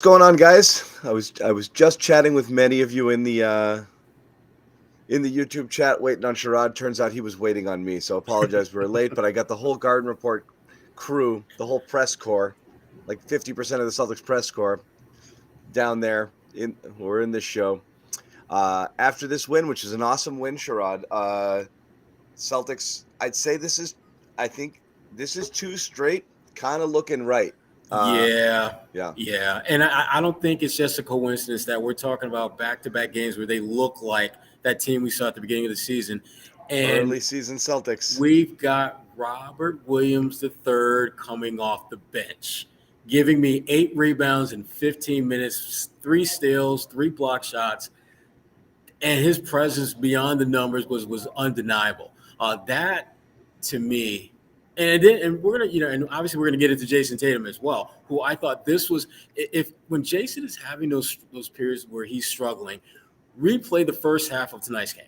Going on, guys? I was just chatting with many of you in the YouTube chat, waiting on Sherrod. Turns out he was waiting on me, so apologize we were late. But I got the whole Garden Report crew, the whole press corps, like 50% of the Celtics press corps, down there who are in this show. After this win, which is an awesome win, Sherrod. Celtics. I think this is two straight, kind of looking right. Yeah. Yeah. And I don't think it's just a coincidence that we're talking about back-to-back games where they look like that team we saw at the beginning of the season. And Early season Celtics. we've got Robert Williams III coming off the bench, giving me 8 rebounds in 15 minutes, 3 steals, 3 block shots, and his presence beyond the numbers was undeniable. That, to me, and we're gonna, and obviously we're gonna get into Jason Tatum as well, who I thought this was, if when Jason is having those periods where he's struggling, replay the first half of tonight's game.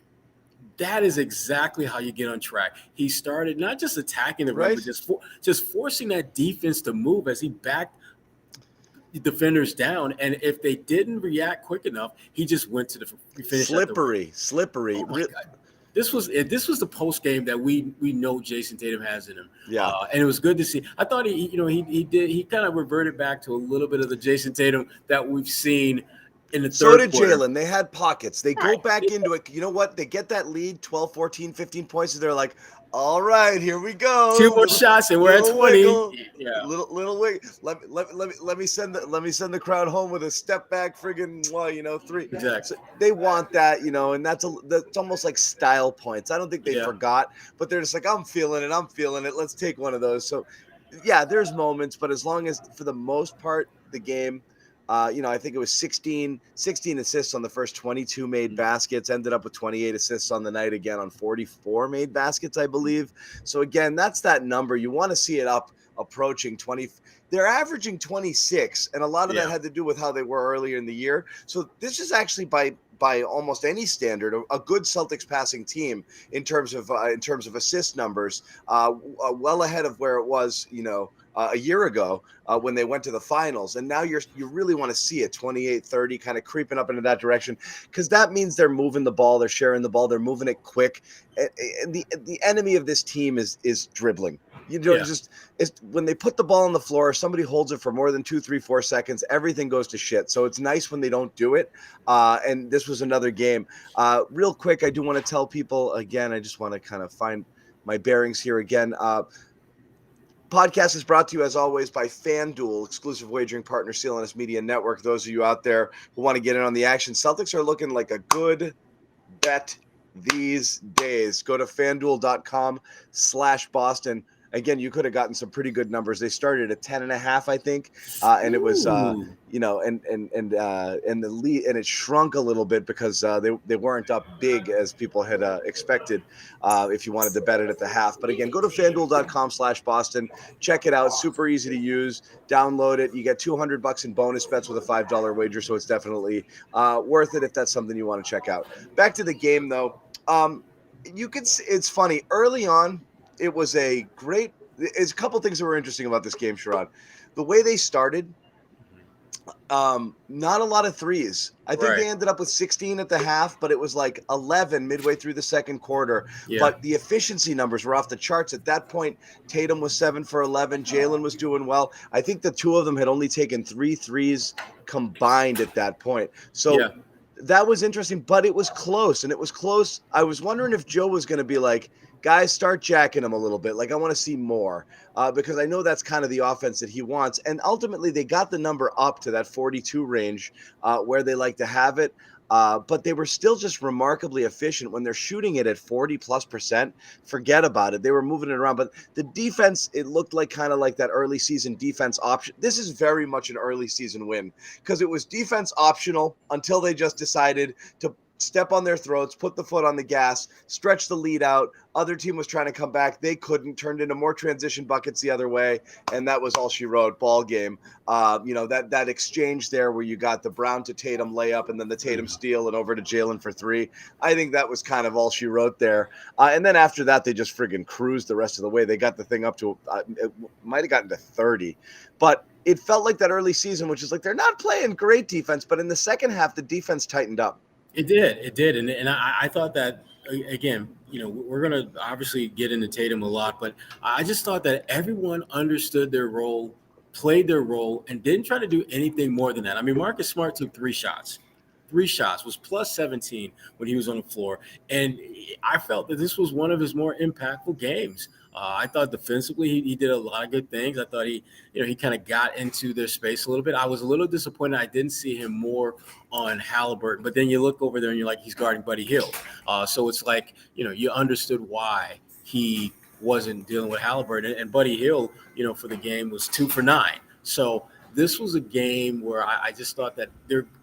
That is exactly how you get on track. He started not just attacking the rim, but just forcing that defense to move as he backed the defenders down. And if they didn't react quick enough, he just went to the finish. Slippery. Oh my God. This was the post game that we know Jason Tatum has in him. Yeah, and it was good to see. I thought he kind of reverted back to a little bit of the Jason Tatum that we've seen in the third so did quarter. Jalen. They had pockets. They go back into it. You know what? They get that lead, 12, 14, 15 points, and they're like, all right, here we go. 2 more shots and we're at 20. Wiggle. Yeah. Little wig. Let me send the crowd home with a step back friggin' 3. Exactly. So they want that, and that's almost like style points. I don't think they forgot, but they're just like, I'm feeling it. Let's take one of those. So yeah, there's moments, but as long as for the most part the game, I think it was 16 assists on the first 22 made baskets, ended up with 28 assists on the night, again on 44 made baskets, I believe. So again, that's that number. You want to see it up approaching 20. They're averaging 26, and a lot of that had to do with how they were earlier in the year. So this is actually by almost any standard, a good Celtics passing team in terms of assist numbers, well ahead of where it was, a year ago when they went to the finals. And now you really want to see it 28-30 kind of creeping up into that direction, because that means they're moving the ball, they're sharing the ball, they're moving it quick. And the enemy of this team is dribbling. Just when they put the ball on the floor, somebody holds it for more than 2, 3, 4 seconds, everything goes to shit. So it's nice when they don't do it. And this was another game. Real quick, I do want to tell people again, I just want to kind of find my bearings here again. Podcast is brought to you, as always, by FanDuel, exclusive wagering partner, CLNS Media Network. Those of you out there who want to get in on the action, Celtics are looking like a good bet these days. Go to FanDuel.com/Boston. Again, you could have gotten some pretty good numbers. They started at 10.5, I think, and it was, and the lead, and it shrunk a little bit because they weren't up big as people had expected. If you wanted to bet it at the half, but again, go to FanDuel.com/Boston. Check it out. Super easy to use. Download it. You get $200 in bonus bets with a $5 wager, so it's definitely worth it if that's something you want to check out. Back to the game, though. It's funny early on. It was a couple things that were interesting about this game, Sherrod. The way they started, not a lot of threes. I think they ended up with 16 at the half, but it was like 11 midway through the second quarter. Yeah. But the efficiency numbers were off the charts. At that point, Tatum was 7 for 11. Jalen was doing well. I think the two of them had only taken 3 threes combined at that point. So that was interesting, but it was close, and it was close. I was wondering if Joe was going to be like, guys, start jacking him a little bit. Like, I want to see more because I know that's kind of the offense that he wants. And ultimately, they got the number up to that 42 range where they like to have it. But they were still just remarkably efficient when they're shooting it at 40+%. Forget about it. They were moving it around. But the defense, it looked like kind of like that early season defense option. This is very much an early season win because it was defense optional until they just decided to step on their throats, put the foot on the gas, stretch the lead out. Other team was trying to come back. They couldn't, turned into more transition buckets the other way. And that was all she wrote. Ball game. That exchange there where you got the Brown to Tatum layup and then the Tatum steal and over to Jalen for 3. I think that was kind of all she wrote there. And then after that, they just friggin' cruised the rest of the way. They got the thing up to, it might have gotten to 30. But it felt like that early season, which is like they're not playing great defense, but in the second half, the defense tightened up. It did, and I thought that again. We're gonna obviously get into Tatum a lot, but I just thought that everyone understood their role, played their role, and didn't try to do anything more than that. I mean, Marcus Smart took 3 shots. 3 shots was plus 17 when he was on the floor, and I felt that this was one of his more impactful games. I thought defensively he did a lot of good things. I thought he kind of got into their space a little bit. I was a little disappointed I didn't see him more on Halliburton, but then you look over there and you're like, he's guarding Buddy Hield. So it's like, you understood why he wasn't dealing with Halliburton. And Buddy Hield, for the game was 2 for 9. So this was a game where I just thought that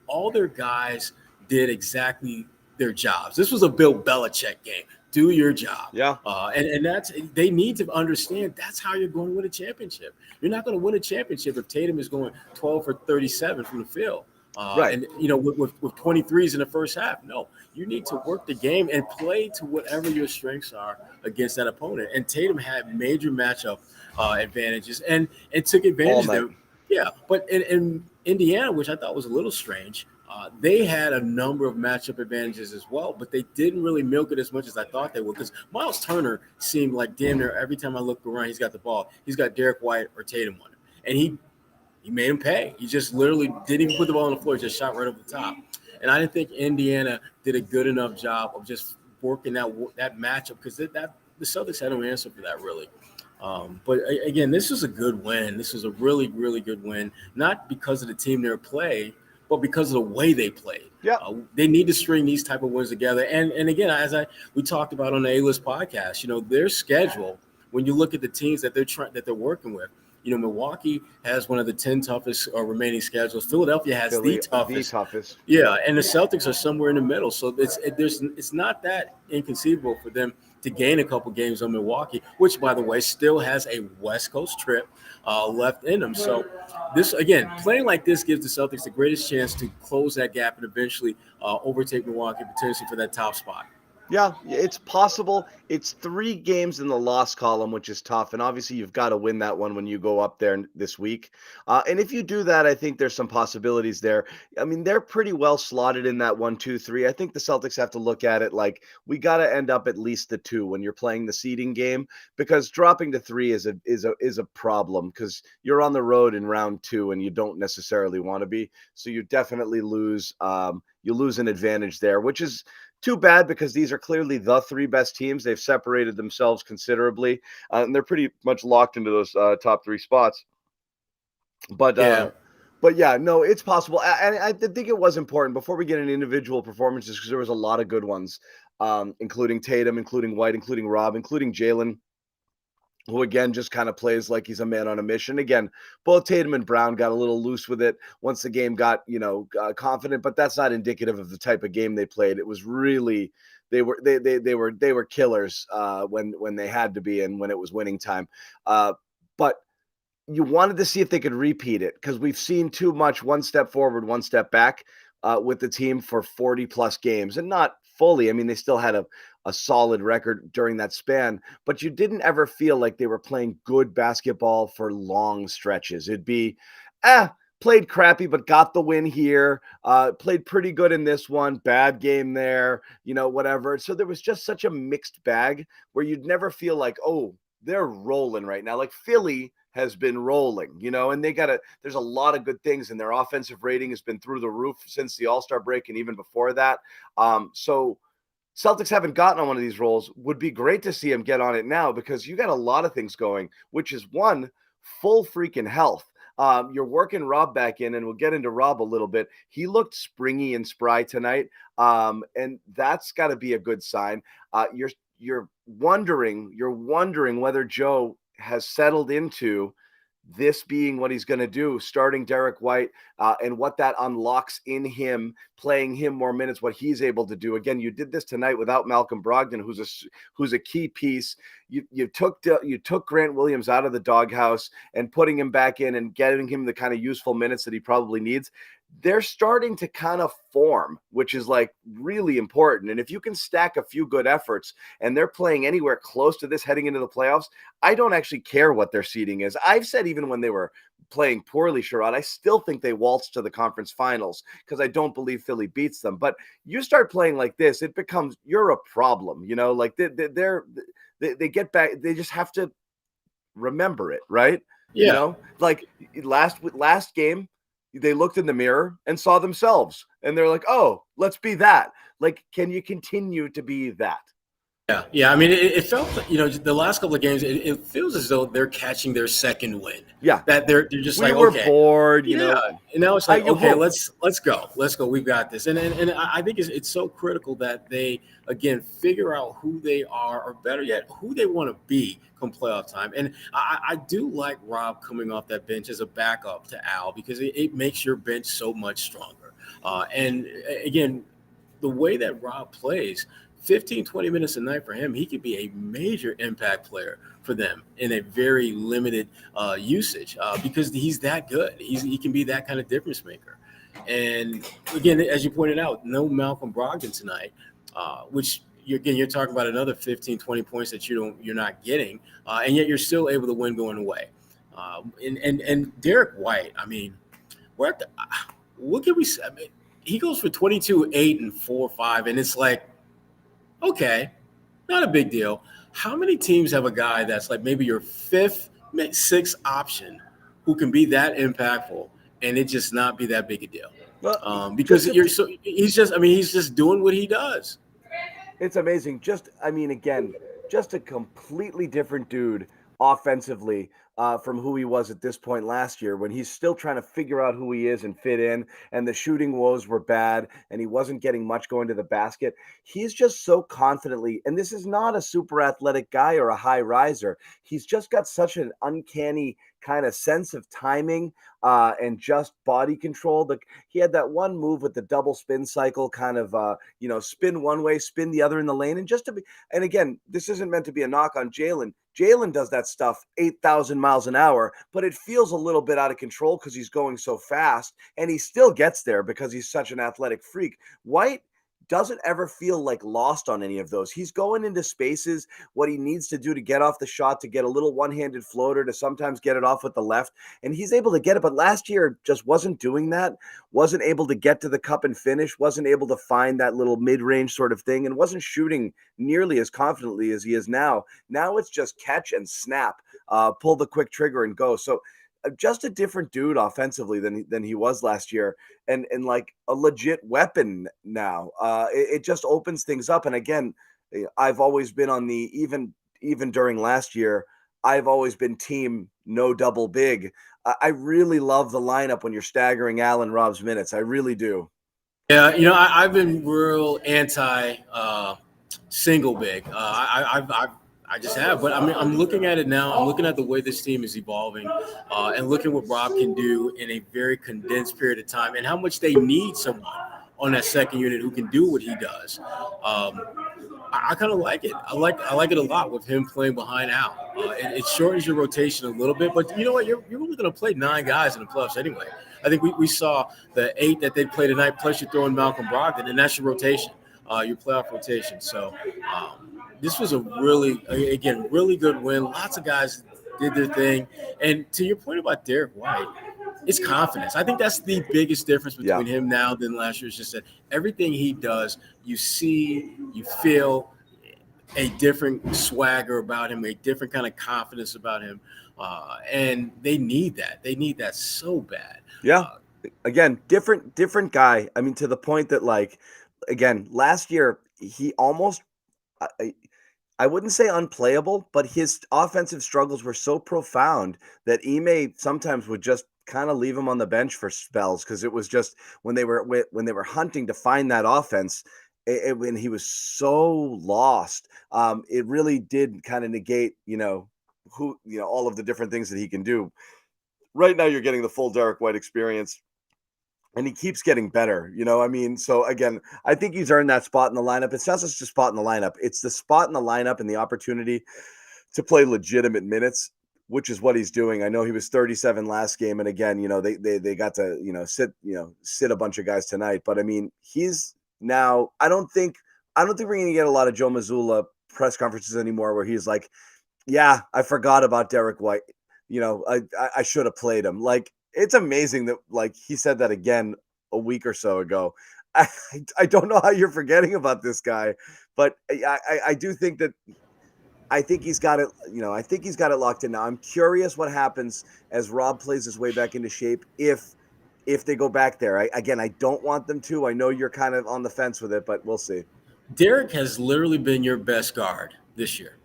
all their guys did exactly their jobs. This was a Bill Belichick game. Do your job. Yeah. And they need to understand that's how you're going to win a championship. You're not going to win a championship if Tatum is going 12 for 37 from the field. Right. And, with 23s in the first half. No, you need to work the game and play to whatever your strengths are against that opponent. And Tatum had major matchup advantages and took advantage of them. Yeah, but in Indiana, which I thought was a little strange, they had a number of matchup advantages as well, but they didn't really milk it as much as I thought they would, because Miles Turner seemed like damn near every time I look around, he's got the ball. He's got Derrick White or Tatum on him, and he made him pay. He just literally didn't even put the ball on the floor, just shot right over the top. And I didn't think Indiana did a good enough job of just working that matchup, because the Celtics had no answer for that, really. But again, this was a good win. This was a really, really good win, not because of the team they played, but because of the way they played. Yeah, they need to string these type of wins together. And again, as we talked about on the A-List podcast, their schedule, when you look at the teams that they're working with, Milwaukee has one of the 10 toughest remaining schedules. Philadelphia has the toughest. Yeah, and the Celtics are somewhere in the middle. So it's not that inconceivable for them to gain a couple games on Milwaukee, which, by the way, still has a West Coast trip left in them. So this, again, playing like this gives the Celtics the greatest chance to close that gap and eventually overtake Milwaukee potentially for that top spot. Yeah, it's possible. It's 3 games in the loss column, which is tough. And obviously, you've got to win that one when you go up there this week. And if you do that, I think there's some possibilities there. I mean, they're pretty well slotted in that 1, 2, 3. I think the Celtics have to look at it like we got to end up at least the 2 when you're playing the seeding game, because dropping to 3 is a problem, because you're on the road in round 2 and you don't necessarily want to be. So you definitely lose. You lose an advantage there, which is too bad, because these are clearly the 3 best teams. They've separated themselves considerably, and they're pretty much locked into those top 3 spots. But yeah, no, it's possible. And I think it was important before we get into individual performances, because there was a lot of good ones, including Tatum, including White, including Rob, including Jalen, who again just kind of plays like he's a man on a mission. Again, both Tatum and Brown got a little loose with it once the game got, confident, but that's not indicative of the type of game they played. It was really they were killers when they had to be, and when it was winning time. But you wanted to see if they could repeat it, because we've seen too much one step forward, one step back with the team for 40 plus games, and not fully. I mean, they still had a solid record during that span, but you didn't ever feel like they were playing good basketball for long stretches. It'd be, played crappy, but got the win here, played pretty good in this one, bad game there, whatever. So there was just such a mixed bag where you'd never feel like, oh, they're rolling right now. Like Philly has been rolling, and there's a lot of good things, and their offensive rating has been through the roof since the All-Star break and even before that. So Celtics haven't gotten on one of these rolls. Would be great to see him get on it now, because you got a lot of things going, which is one, full freaking health. You're working Rob back in, and we'll get into Rob a little bit. He looked springy and spry tonight, and that's got to be a good sign. You're wondering whether Joe has settled into this being what he's going to do, starting Derrick White, and what that unlocks in him, playing him more minutes, what he's able to do. Again, you did this tonight without Malcolm Brogdon, who's a key piece. You took Grant Williams out of the doghouse and putting him back in and getting him the kind of useful minutes that he probably needs. They're starting to kind of form, which is like really important. And if you can stack a few good efforts and they're playing anywhere close to this heading into the playoffs, I don't actually care what their seeding is. I've said even when they were playing poorly, Sherrod, I still think they waltz to the conference finals because I don't believe Philly beats them. But you start playing like this, it becomes you're a problem. Like they get back. They just have to remember it, right? Yeah. Like last game, they looked in the mirror and saw themselves, and they're like, "Oh, let's be that." Like, can you continue to be that? Yeah. I mean, it felt, the last couple of games, it feels as though they're catching their second win. Yeah, that they're just we like, were okay, bored, and now it's like, okay, hope. let's go, we've got this, and I think it's so critical that they again figure out who they are, or better yet, who they want to be come playoff time. And I do like Rob coming off that bench as a backup to Al, because it makes your bench so much stronger. And again, the way that Rob plays, 15, 20 minutes a night for him, he could be a major impact player for them in a very limited usage because he's that good. He can be that kind of difference maker. And again, as you pointed out, no Malcolm Brogdon tonight, which you're talking about another 15, 20 points that you're not getting, and yet you're still able to win going away. And Derrick White, I mean, what can we say? I mean, he goes for 22, 8, and 4, 5, and it's like, okay, not a big deal. How many teams have a guy that's like maybe your fifth, sixth option who can be that impactful and it just not be that big a deal? Because he's just doing what he does. It's amazing. Just a completely different dude offensively from who he was at this point last year, when he's still trying to figure out who he is and fit in, and the shooting woes were bad and he wasn't getting much going to the basket. He's just so confidently, and this is not a super athletic guy or a high riser. He's just got such an uncanny kind of sense of timing and just body control. He had that one move with the double spin cycle, kind of spin one way, spin the other in the lane, and again, this isn't meant to be a knock on Jalen. Jalen does that stuff 8,000 miles an hour, but it feels a little bit out of control because he's going so fast, and he still gets there because he's such an athletic freak. White doesn't ever feel like lost on any of those. He's going into spaces, what he needs to do to get off the shot, to get a little one-handed floater, to sometimes get it off with the left, and he's able to get it. But last year just wasn't doing that, wasn't able to get to the cup and finish, wasn't able to find that little mid-range sort of thing, and wasn't shooting nearly as confidently as he is now. Now it's just catch and snap, pull the quick trigger and go. So just a different dude offensively than he was last year, and like a legit weapon now. It just opens things up. And again, I've always been on the even during last year, I've always been team no double big. I really love the lineup when you're staggering Allen Rob's minutes. I really do. Yeah, I've been real anti single big. I just have, but I mean, I'm looking at it now. I'm looking at the way this team is evolving, and looking what Rob can do in a very condensed period of time, and how much they need someone on that second unit who can do what he does. I kind of like it. I like it a lot with him playing behind Al. It shortens your rotation a little bit, but you know what? You're only going to play 9 guys in the playoffs anyway. I think we saw the 8 that they played tonight, plus you throw in Malcolm Brogdon, and that's your rotation, your playoff rotation. So. This was a really good win. Lots of guys did their thing. And to your point about Derrick White, it's confidence. I think that's the biggest difference between him now than last year. Is just that everything he does, you see, you feel a different swagger about him, a different kind of confidence about him. And they need that. They need that so bad. Yeah. Again, different guy. I mean, to the point that, like, again, last year, he almost – I wouldn't say unplayable, but his offensive struggles were so profound that Ime sometimes would just kind of leave him on the bench for spells, because it was just when they were hunting to find that offense, when he was so lost, it really did kind of negate, all of the different things that he can do. Right now, you're getting the full Derrick White experience. And he keeps getting better, So again, I think he's earned that spot in the lineup. It's not just a spot in the lineup. It's the spot in the lineup and the opportunity to play legitimate minutes, which is what he's doing. I know he was 37 last game. And again, they got to, sit a bunch of guys tonight. But I mean, he's now, I don't think we're going to get a lot of Joe Mazzulla press conferences anymore where he's like, yeah, I forgot about Derrick White. I should have played him. Like, it's amazing that, like, he said that again a week or so ago. I don't know how you're forgetting about this guy, but I do think that I think he's got it. I think he's got it locked in now. I'm curious what happens as Rob plays his way back into shape if they go back there. I don't want them to. I know you're kind of on the fence with it, but we'll see. Derrick has literally been your best guard this year.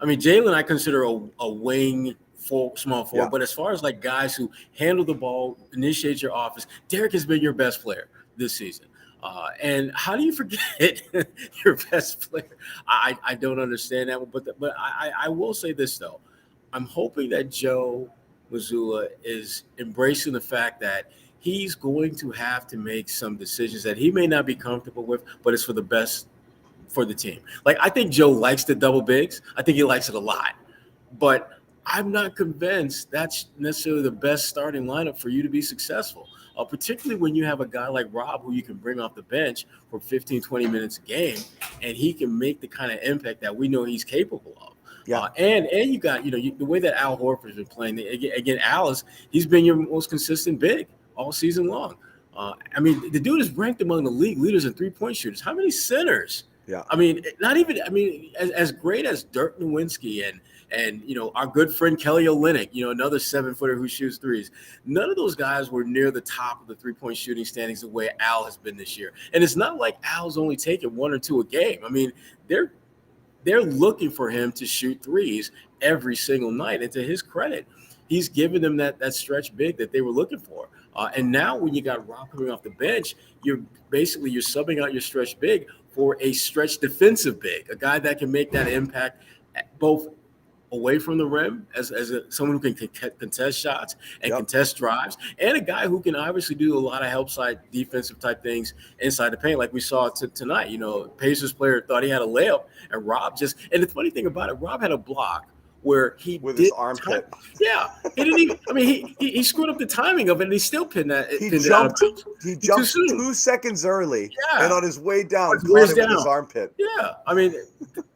I mean, Jalen, I consider a wing small forward, but as far as like guys who handle the ball, initiate your offense, Derrick has been your best player this season. And how do you forget your best player? I don't understand that one, but I will say this though. I'm hoping that Joe Mazzulla is embracing the fact that he's going to have to make some decisions that he may not be comfortable with, but it's for the best for the team. Like, I think Joe likes the double bigs. I think he likes it a lot, but I'm not convinced that's necessarily the best starting lineup for you to be successful, particularly when you have a guy like Rob who you can bring off the bench for 15, 20 minutes a game, and he can make the kind of impact that we know he's capable of. Yeah, and you got the way that Al Horford's been playing. Again, he's been your most consistent big all season long. I mean, the dude is ranked among the league leaders in 3-point shooters. How many centers? Yeah, I mean, not even. I mean, as great as Dirk Nowitzki and our good friend Kelly Olynyk, another 7-footer who shoots threes. None of those guys were near the top of the 3-point shooting standings the way Al has been this year. And it's not like Al's only taking 1 or 2 a game. I mean, they're looking for him to shoot threes every single night. And to his credit, he's given them that stretch big that they were looking for. And now when you got Rob coming off the bench, you're subbing out your stretch big for a stretch defensive big, a guy that can make that impact both away from the rim as someone who can contest shots and contest drives, and a guy who can obviously do a lot of help side defensive type things inside the paint, like we saw tonight. Pacers player thought he had a layup, and Rob and the funny thing about it, Rob had a block where he with his armpit. Yeah, he didn't even. I mean, he screwed up the timing of it, and he still pinned that. He jumped 2 seconds early, and on his way down, caught it with his armpit. Yeah, I mean,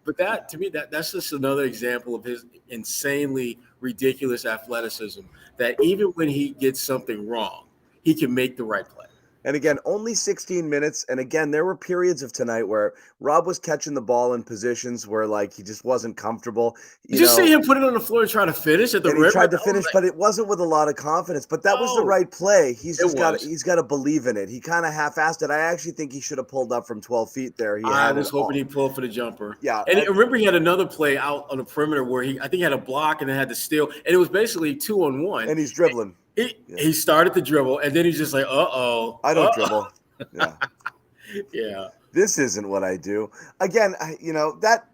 but that to me, that's just another example of his insanely ridiculous athleticism. That even when he gets something wrong, he can make the right play. And again, only 16 minutes. And again, there were periods of tonight where Rob was catching the ball in positions where, like, he just wasn't comfortable. You see him put it on the floor and try to finish at the rim? He tried to finish, but it wasn't with a lot of confidence. But that was the right play. He's got to believe in it. He kind of half-assed it. I actually think he should have pulled up from 12 feet there. I was hoping he'd pull for the jumper. Yeah. And remember, he had another play out on the perimeter where I think he had a block and then had to steal. And it was basically 2-on-1. And he's dribbling. He started to dribble, and then he's just like, uh-oh. I don't dribble. Yeah. Yeah. This isn't what I do. Again, that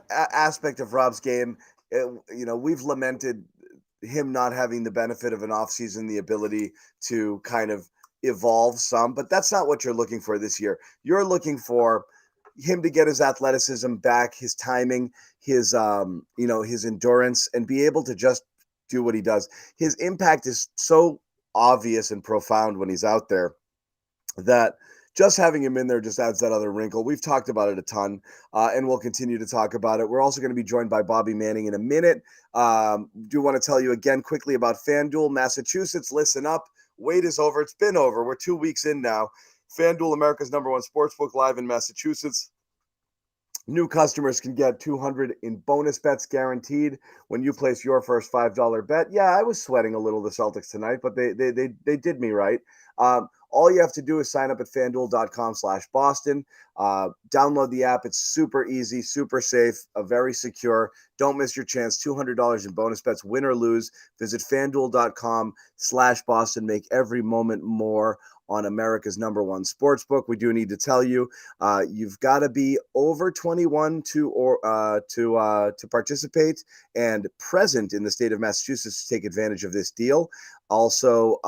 aspect of Rob's game, we've lamented him not having the benefit of an offseason, the ability to kind of evolve some, but that's not what you're looking for this year. You're looking for him to get his athleticism back, his timing, his endurance, and be able to just do what he does. His impact is so obvious and profound when he's out there that just having him in there just adds that other wrinkle. We've talked about it a ton, and we'll continue to talk about it. We're also going to be joined by Bobby Manning in a minute. Do want to tell you again quickly about FanDuel, Massachusetts. Listen up. Wait is over. It's been over. We're 2 weeks in now. FanDuel, America's #1 sportsbook, live in Massachusetts. New customers can get $200 in bonus bets guaranteed when you place your first $5 bet. Yeah, I was sweating a little the Celtics tonight, but they did me right. All you have to do is sign up at FanDuel.com/Boston. Download the app. It's super easy, super safe, very secure. Don't miss your chance. $200 in bonus bets, win or lose. Visit FanDuel.com/Boston. Make every moment more on America's #1 sportsbook. We do need to tell you, you've got to be over 21 to participate and present in the state of Massachusetts to take advantage of this deal. Also,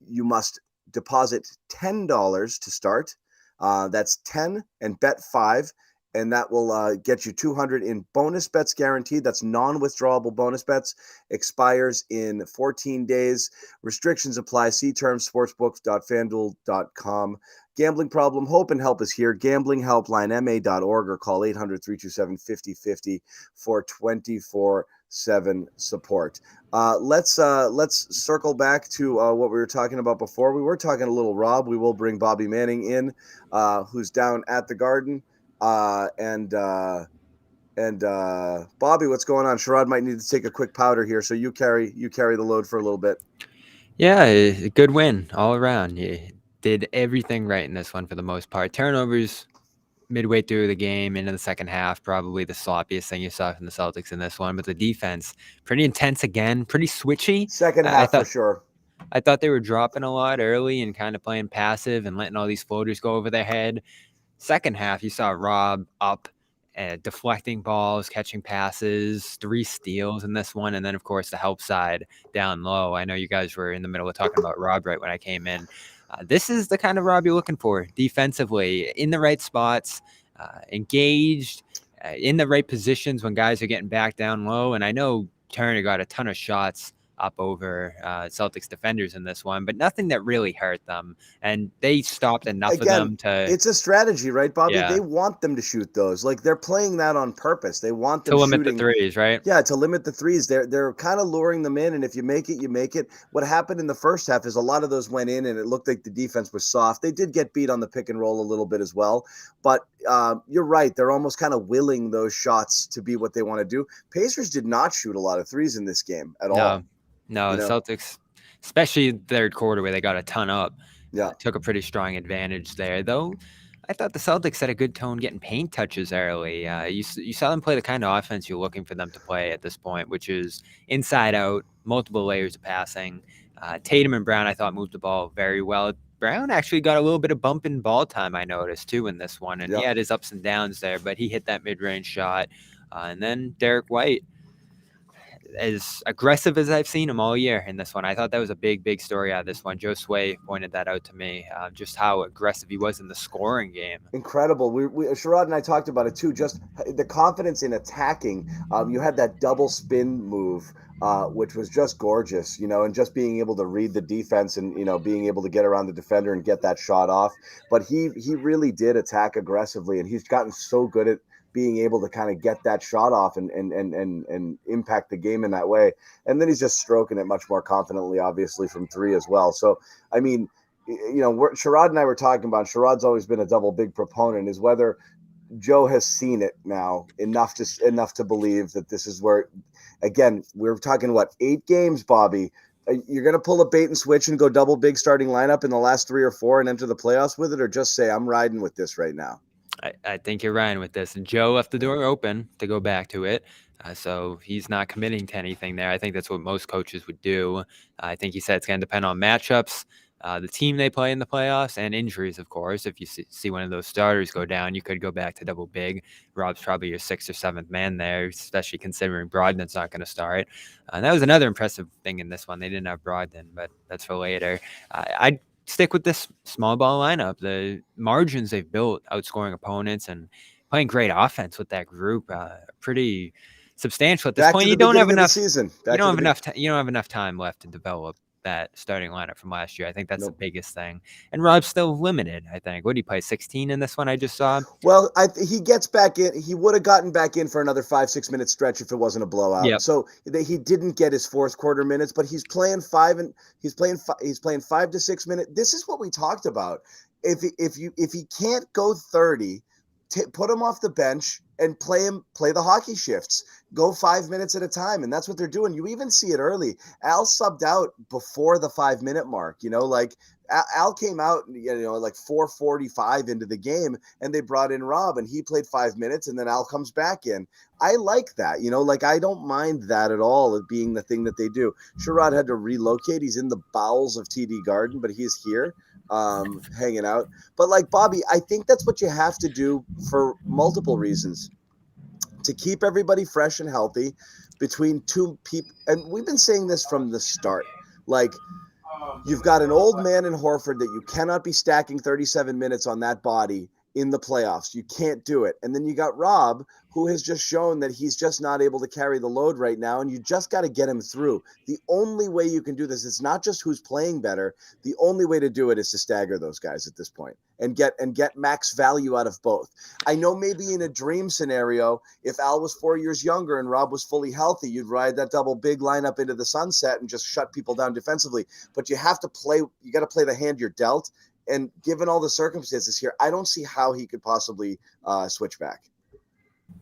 you must deposit $10 to start. That's 10 and bet 5. And that will get you $200 in bonus bets guaranteed. That's non-withdrawable bonus bets. Expires in 14 days. Restrictions apply. See terms, sportsbooks.fanduel.com. Gambling problem? Hope and help is here. Gambling helpline, ma.org, or call 800-327-5050 for 24/7 7 support. Let's circle back to what we were talking about before. We were talking a little Rob. We will bring Bobby Manning in, who's down at the Garden. And Bobby, what's going on? Sherrod might need to take a quick powder here, so you carry the load for a little bit. Yeah, good win all around. You did everything right in this one for the most part. Turnovers midway through the game into the second half, probably the sloppiest thing you saw from the Celtics in this one. But the defense, pretty intense again, pretty switchy. Second half for sure. I thought they were dropping a lot early and kind of playing passive and letting all these floaters go over their head. Second half, you saw Rob up, deflecting balls, catching passes, 3 steals in this one. And then, of course, the help side down low. I know you guys were in the middle of talking about Rob right when I came in. This is the kind of Rob you're looking for defensively, in the right spots, engaged, in the right positions when guys are getting back down low. And I know Turner got a ton of shots up over Celtics defenders in this one, but nothing that really hurt them. And they stopped enough of them to... It's a strategy, right, Bobby? Yeah. They want them to shoot those. Like, they're playing that on purpose. They want them to limit shooting the threes, right? Yeah, to limit the threes. They're kind of luring them in, and if you make it, you make it. What happened in the first half is a lot of those went in, and it looked like the defense was soft. They did get beat on the pick and roll a little bit as well, but you're right. They're almost kind of willing those shots to be what they want to do. Pacers did not shoot a lot of threes in this game at all. No, the Celtics, especially third quarter where they got a ton up, took a pretty strong advantage there. Though I thought the Celtics set a good tone getting paint touches early. You saw them play the kind of offense you're looking for them to play at this point, which is inside out, multiple layers of passing. Tatum and Brown, I thought, moved the ball very well. Brown actually got a little bit of bump in ball time, I noticed, too, in this one. And he had his ups and downs there, but he hit that mid-range shot. And then Derrick White, as aggressive as I've seen him all year in this one. I thought that was a big story out of this one. Josue pointed that out to me, just how aggressive he was in the scoring game. Incredible. Sherrod and I talked about it too, just the confidence in attacking. You had that double spin move, which was just gorgeous, and just being able to read the defense and, being able to get around the defender and get that shot off. But he really did attack aggressively, and he's gotten so good at being able to kind of get that shot off and impact the game in that way. And then he's just stroking it much more confidently, obviously, from 3 as well. So, I mean, Sherrod and I were talking about, Sherrod's always been a double big proponent, is whether Joe has seen it now enough to believe that this is where, again, we're talking, 8 games, Bobby. You're going to pull a bait and switch and go double big starting lineup in the last 3 or 4 and enter the playoffs with it, or just say, I'm riding with this right now? I think you're riding with this. And Joe left the door open to go back to it. So he's not committing to anything there. I think that's what most coaches would do. I think he said it's going to depend on matchups, the team they play in the playoffs, and injuries, of course. If you see one of those starters go down, you could go back to double big. Rob's probably your 6th or 7th man there, especially considering Brogdon's not going to start. And that was another impressive thing in this one. They didn't have Brogdon, but that's for later. I'd stick with this small ball lineup. The margins they've built, outscoring opponents and playing great offense with that group, pretty substantial at this point. You don't have enough time left to develop that starting lineup from last year. I think that's the biggest thing. And Rob's still limited, I think. What did he play, 16 in this one I just saw? Well, he gets back in. He would have gotten back in for another 5-6 minute stretch if it wasn't a blowout. Yep. So he didn't get his 4th quarter minutes, but he's playing 5 to 6 minutes. This is what we talked about. If he can't go 30, put him off the bench and play the hockey shifts. Go 5 minutes at a time, and that's what they're doing. You even see it early. Al subbed out before the 5-minute mark. Al came out, like 4:45 into the game, and they brought in Rob, and he played 5 minutes, and then Al comes back in. I like that, I don't mind that at all, it being the thing that they do. Sherrod had to relocate. He's in the bowels of TD Garden, but he's here hanging out. But Bobby, I think that's what you have to do for multiple reasons. To keep everybody fresh and healthy between 2 people. And we've been saying this from the start. You've got an old man in Horford that you cannot be stacking 37 minutes on that body in the playoffs. You can't do it. And then you got Rob, who has just shown that he's just not able to carry the load right now, and you just got to get him through. The only way you can do this, it's not just who's playing better. The only way to do it is to stagger those guys at this point and get max value out of both. I know maybe in a dream scenario, if Al was 4 years younger and Rob was fully healthy, you'd ride that double big lineup into the sunset and just shut people down defensively. But you got to play the hand you're dealt. And given all the circumstances here, I don't see how he could possibly switch back.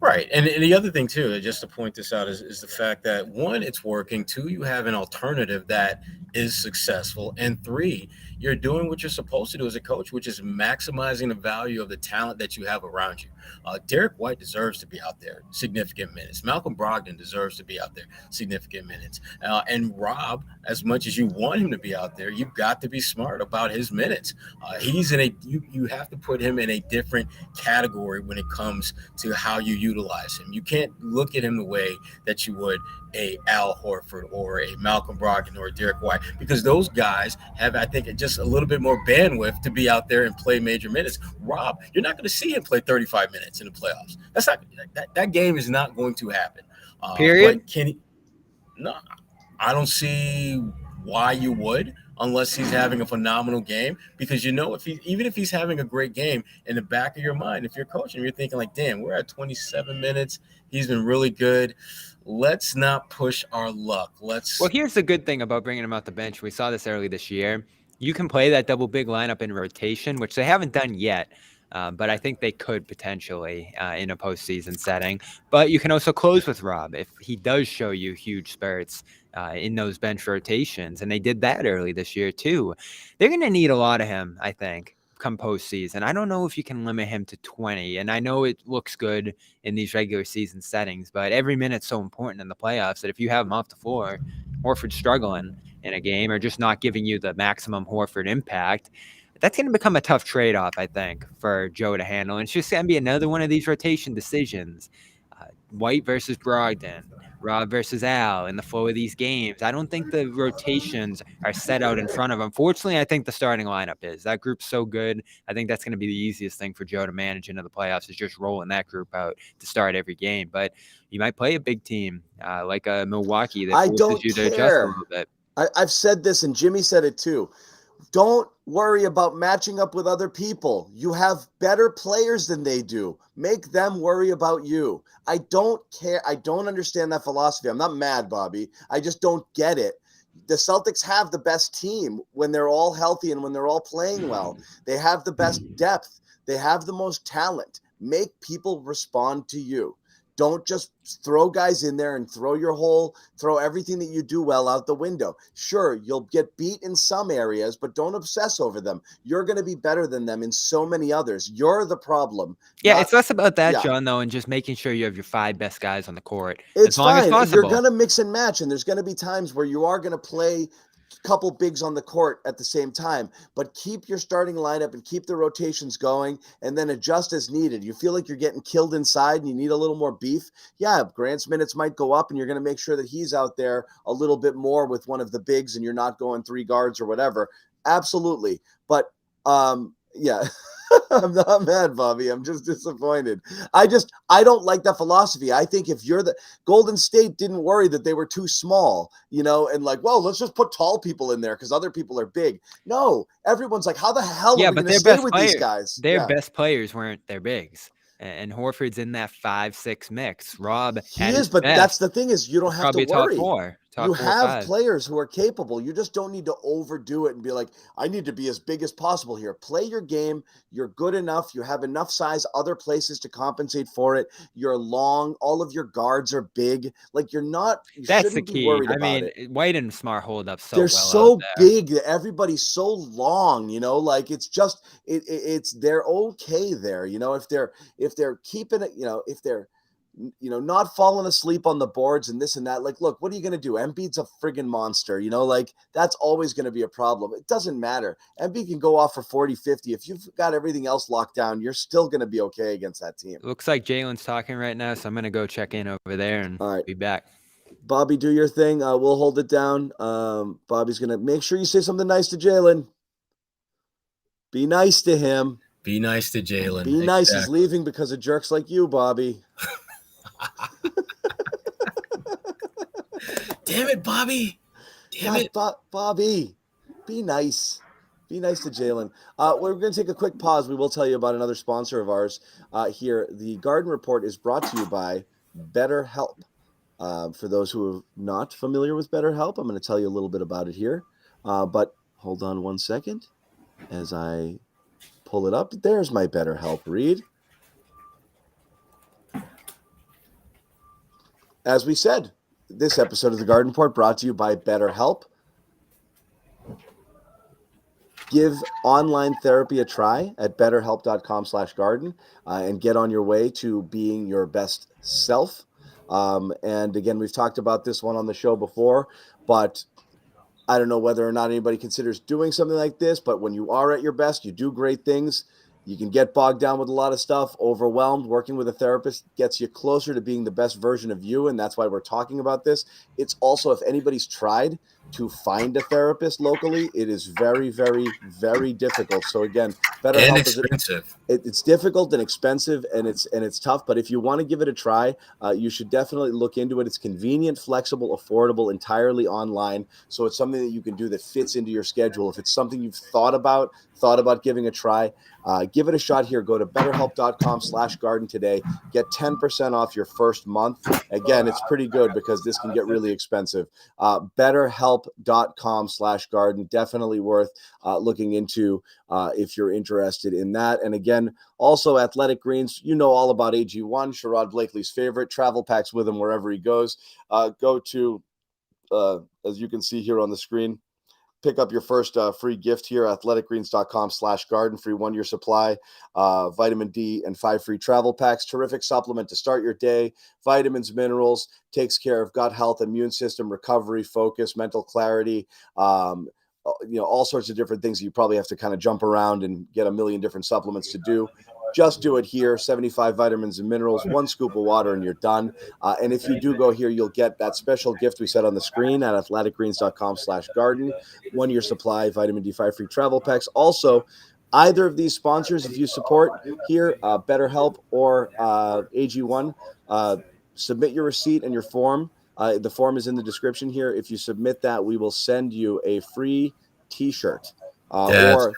Right. And the other thing, too, just to point this out, is the fact that, one, it's working. Two, you have an alternative that is successful. And three, you're doing what you're supposed to do as a coach, which is maximizing the value of the talent that you have around you. Derrick White deserves to be out there significant minutes. Malcolm Brogdon deserves to be out there significant minutes. And Rob, as much as you want him to be out there, you've got to be smart about his minutes. He's in you have to put him in a different category when it comes to how you utilize him. You can't look at him the way that you would a Al Horford or a Malcolm Brogdon or a Derrick White, because those guys have, I think, just a little bit more bandwidth to be out there and play major minutes. Rob, you're not going to see him play 35 minutes in the playoffs. That's not that game is not going to happen. Period. But can he? No, I don't see why you would, unless he's having a phenomenal game, because even if he's having a great game, in the back of your mind, if you're coaching, you're thinking like, damn, we're at 27 minutes. He's been really good. Let's not push our luck. Well, here's the good thing about bringing him off the bench. We saw this early this year. You can play that double big lineup in rotation, which they haven't done yet. But I think they could potentially in a postseason setting. But you can also close with Rob if he does show you huge spurts in those bench rotations. And they did that early this year, too. They're going to need a lot of him, I think, come postseason. I don't know if you can limit him to 20. And I know it looks good in these regular season settings, but every minute's so important in the playoffs that if you have him off the floor, Horford struggling in a game or just not giving you the maximum Horford impact, that's going to become a tough trade-off, I think, for Joe to handle. And it's just going to be another one of these rotation decisions. White versus Brogdon, Rob versus Al in the flow of these games. I don't think the rotations are set out in front of them. Fortunately, I think the starting lineup is. That group's so good. I think that's going to be the easiest thing for Joe to manage into the playoffs is just rolling that group out to start every game. But you might play a big team like a Milwaukee that forces you to adjust a little bit. I've said this, and Jimmy said it too. Don't worry about matching up with other people. You have better players than they do. Make them worry about you. I don't care. I don't understand that philosophy. I'm not mad, Bobby. I just don't get it. The Celtics have the best team when they're all healthy and when they're all playing well. They have the best depth. They have the most talent. Make people respond to you. Don't just throw guys in there and throw everything that you do well out the window. Sure, you'll get beat in some areas, but don't obsess over them. You're going to be better than them in so many others. You're the problem. Yeah, it's less about that, John, though, and just making sure you have your 5 best guys on the court. It's as long fine. As possible. You're going to mix and match, and there's going to be times where you are going to play couple bigs on the court at the same time, but keep your starting lineup and keep the rotations going and then adjust as needed. You feel like you're getting killed inside and you need a little more beef. Yeah, Grant's minutes might go up and you're going to make sure that he's out there a little bit more with one of the bigs and you're not going 3 guards or whatever. Absolutely. But yeah, I'm not mad, Bobby. I'm just disappointed. I don't like that philosophy. I think if you're the Golden State didn't worry that they were too small, and like, well, let's just put tall people in there because other people are big. No, everyone's like, how the hell are we going to stay with these guys? Their best players weren't their bigs. And Horford's in that 5-6 mix. Rob, he is, but that's the thing is you don't have to worry. You have players who are capable. You just don't need to overdo it and be like, I need to be as big as possible here. Play your game. You're good enough. You have enough size, other places to compensate for it. You're long. All of your guards are big. Like that's the key. I mean, White and Smart hold up so well. They're so big that everybody's so long, like it's just, they're okay there. If they're keeping it, if they're, not falling asleep on the boards and this and that. Like, look, what are you going to do? Embiid's a friggin' monster, like that's always going to be a problem. It doesn't matter. Embiid can go off for 40, 50. If you've got everything else locked down, you're still going to be okay against that team. It looks like Jalen's talking right now, so I'm going to go check in over there and be back. Bobby, do your thing. We'll hold it down. Bobby's going to make sure you say something nice to Jalen. Be nice to him. Be nice to Jalen. Be nice is leaving because of jerks like you, Bobby. Damn it, Bobby. Damn it. Bobby. Be nice. Be nice to Jalen. We're going to take a quick pause. We will tell you about another sponsor of ours here. The Garden Report is brought to you by BetterHelp. For those who are not familiar with BetterHelp, I'm going to tell you a little bit about it here. But hold on one second as I pull it up. There's my BetterHelp read. As we said, this episode of the Garden Report brought to you by BetterHelp. Give online therapy a try at betterhelp.com/garden and get on your way to being your best self. And again, we've talked about this one on the show before, but I don't know whether or not anybody considers doing something like this, but when you are at your best, you do great things. You can get bogged down with a lot of stuff, overwhelmed. Working with a therapist gets you closer to being the best version of you, and that's why we're talking about this. It's also, if anybody's tried to find a therapist locally, it is very, very, very difficult. So again, BetterHelp is expensive. It's difficult and expensive, and it's tough. But if you want to give it a try, you should definitely look into it. It's convenient, flexible, affordable, entirely online. So it's something that you can do that fits into your schedule. If it's something you've thought about giving a try, give it a shot here. Go to betterhelp.com/garden today. Get 10% off your first month. Again, it's pretty good because this can get really expensive. Betterhelp.com/garden. Definitely worth looking into if you're interested in that. And again, also Athletic Greens. You know all about AG1, Sherrod Blakely's favorite. Travel packs with him wherever he goes. Go to, as you can see here on the screen, pick up your first free gift here, athleticgreens.com/garden, free 1-year supply, vitamin D and 5 free travel packs. Terrific supplement to start your day. Vitamins, minerals, takes care of gut health, immune system, recovery, focus, mental clarity, all sorts of different things that you probably have to kind of jump around and get a million different supplements to do. Just do it here. 75 vitamins and minerals, 1 scoop of water, and you're done. And if you do go here, you'll get that special gift we said on the screen at athleticgreens.com/garden. 1-year supply, vitamin D5 free travel packs. Also, either of these sponsors, if you support here, BetterHelp or AG1, submit your receipt and your form. The form is in the description here. If you submit that, we will send you a free T-shirt. Or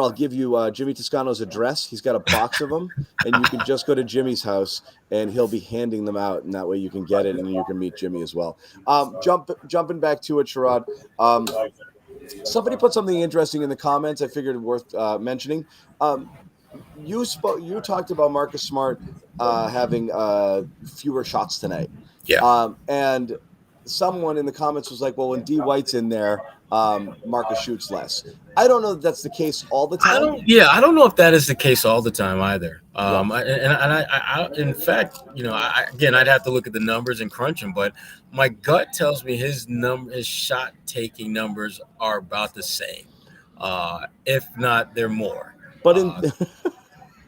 I'll give you Jimmy Toscano's address. He's got a box of them, and you can just go to Jimmy's house, and he'll be handing them out, and that way you can get it, and you can meet Jimmy as well. Jumping back to it, Sherrod. Somebody put something interesting in the comments. I figured it worth mentioning. You talked about Marcus Smart having fewer shots tonight. Yeah. And someone in the comments was like, well, when D White's in there, Marcus shoots less. I don't know that that's the case all the time. I don't know if that is the case all the time either. In fact, I'd have to look at the numbers and crunch them, but my gut tells me his shot taking numbers are about the same, if not they're more. But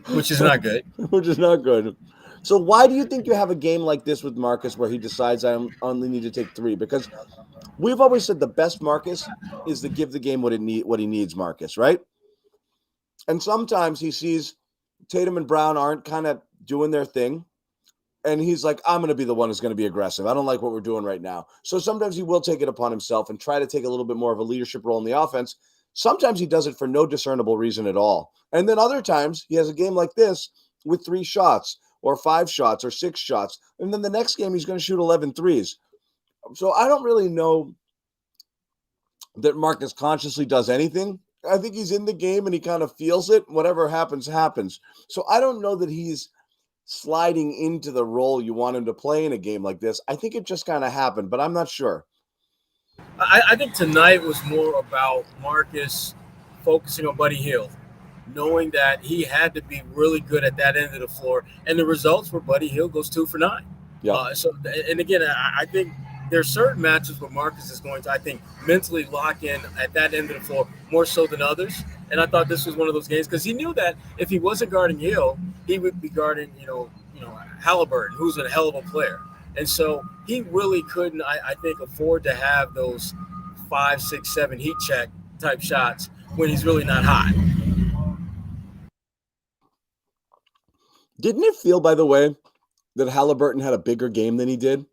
which is not good. Which is not good. So why do you think you have a game like this with Marcus where he decides I only need to take 3? Because we've always said the best Marcus is to give the game what he needs, Marcus, right? And sometimes he sees Tatum and Brown aren't kind of doing their thing, and he's like, I'm going to be the one who's going to be aggressive. I don't like what we're doing right now. So sometimes he will take it upon himself and try to take a little bit more of a leadership role in the offense. Sometimes he does it for no discernible reason at all. And then other times he has a game like this with 3 shots or 5 shots or 6 shots. And then the next game, he's going to shoot 11 threes. So I don't really know that Marcus consciously does anything. I think he's in the game and he kind of feels it. Whatever happens, happens. So I don't know that he's sliding into the role you want him to play in a game like this. I think it just kind of happened, but I'm not sure. I think tonight was more about Marcus focusing on Buddy Hield, knowing that he had to be really good at that end of the floor. And the results were Buddy Hield goes 2 for 9. Yeah. And again, I think there's certain matches where Marcus is going to, I think, mentally lock in at that end of the floor more so than others. And I thought this was one of those games because he knew that if he wasn't guarding Hill, he would be guarding, Halliburton, who's a hell of a player. And so he really couldn't, I think, afford to have those 5, 6, 7 heat check type shots when he's really not hot. Didn't it feel, by the way, that Halliburton had a bigger game than he did?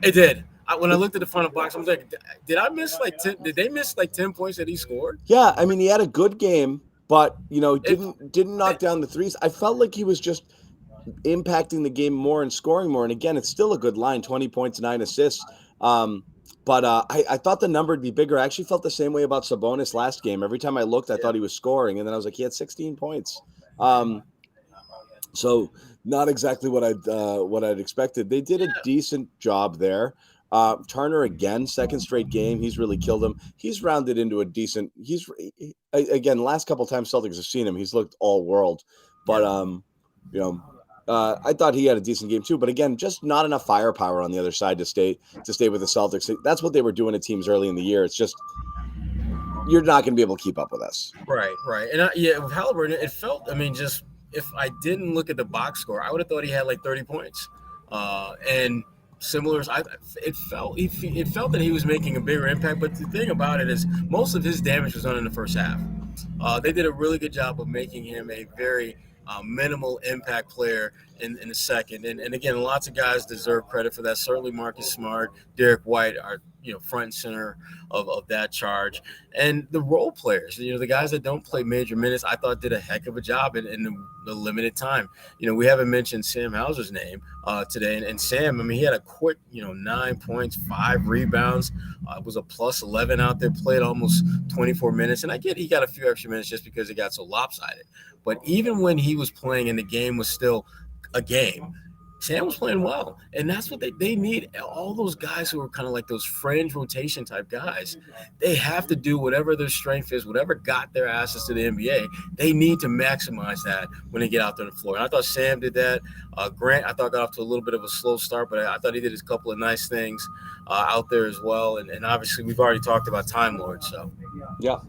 It did. When I looked at the front of the box, I'm like, did I miss like 10? Did they miss like 10 points that he scored? Yeah, I mean, he had a good game, but didn't knock down the threes. I felt like he was just impacting the game more and scoring more. And again, it's still a good line, 20 points, 9 assists. But I thought the number would be bigger. I actually felt the same way about Sabonis last game. Every time I looked, I thought he was scoring, and then I was like, he had 16 points. So not exactly what I'd expected. They did a decent job there. Turner again, second straight game. He's really killed him. He's rounded into a decent. Again, last couple times Celtics have seen him, he's looked all world. But I thought he had a decent game too. But again, just not enough firepower on the other side to stay with the Celtics. That's what they were doing to teams early in the year. It's just you're not going to be able to keep up with us. Right. And with Halliburton, it felt. I mean, just if I didn't look at the box score, I would have thought he had like 30 points. And similar, it felt that he was making a bigger impact. But the thing about it is, most of his damage was done in the first half. They did a really good job of making him a very minimal impact player in the second. And again, lots of guys deserve credit for that. Certainly Marcus Smart, Derrick White are front and center of that charge. And the role players, the guys that don't play major minutes, I thought did a heck of a job in the limited time. We haven't mentioned Sam Hauser's name today. And Sam, I mean, he had a quick, 9 points, 5 rebounds. Was a plus 11 out there, played almost 24 minutes. And I get he got a few extra minutes just because it got so lopsided. But even when he was playing and the game was still a game, Sam was playing well. And that's what they need. All those guys who are kind of like those fringe rotation type guys, they have to do whatever their strength is, whatever got their asses to the NBA. They need to maximize that when they get out there on the floor. And I thought Sam did that. Grant, I thought got off to a little bit of a slow start, but I thought he did a couple of nice things out there as well. And obviously we've already talked about Time Lord. So Yeah,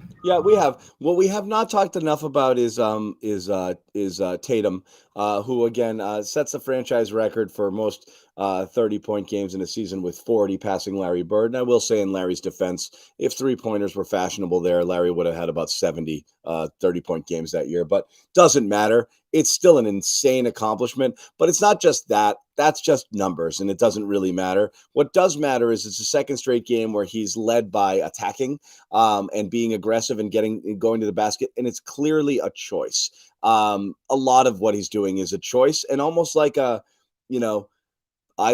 we have. What we have not talked enough about is Tatum, who again sets the franchise record for most 30-point games in a season with 40, passing Larry Bird. And I will say, in Larry's defense, if three-pointers were fashionable there, Larry would have had about 70 30-point games that year. But doesn't matter. It's still an insane accomplishment. But it's not just that. That's just numbers, and it doesn't really matter. What does matter is it's a second straight game where he's led by attacking and being aggressive and going to the basket, and it's clearly a choice. A lot of what he's doing is a choice, and almost like I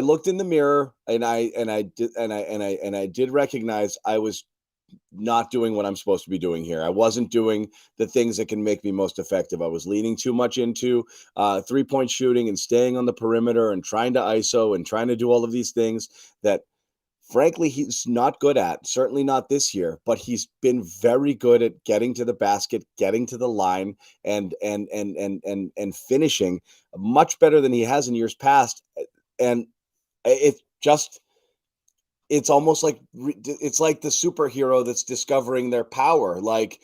looked in the mirror and I did recognize I was not doing what I'm supposed to be doing here. I wasn't doing the things that can make me most effective. I was leaning too much into 3-point shooting and staying on the perimeter and trying to ISO and trying to do all of these things that frankly he's not good at. Certainly not this year, but he's been very good at getting to the basket, getting to the line, and finishing much better than he has in years past. And it's almost like it's like the superhero that's discovering their power. Like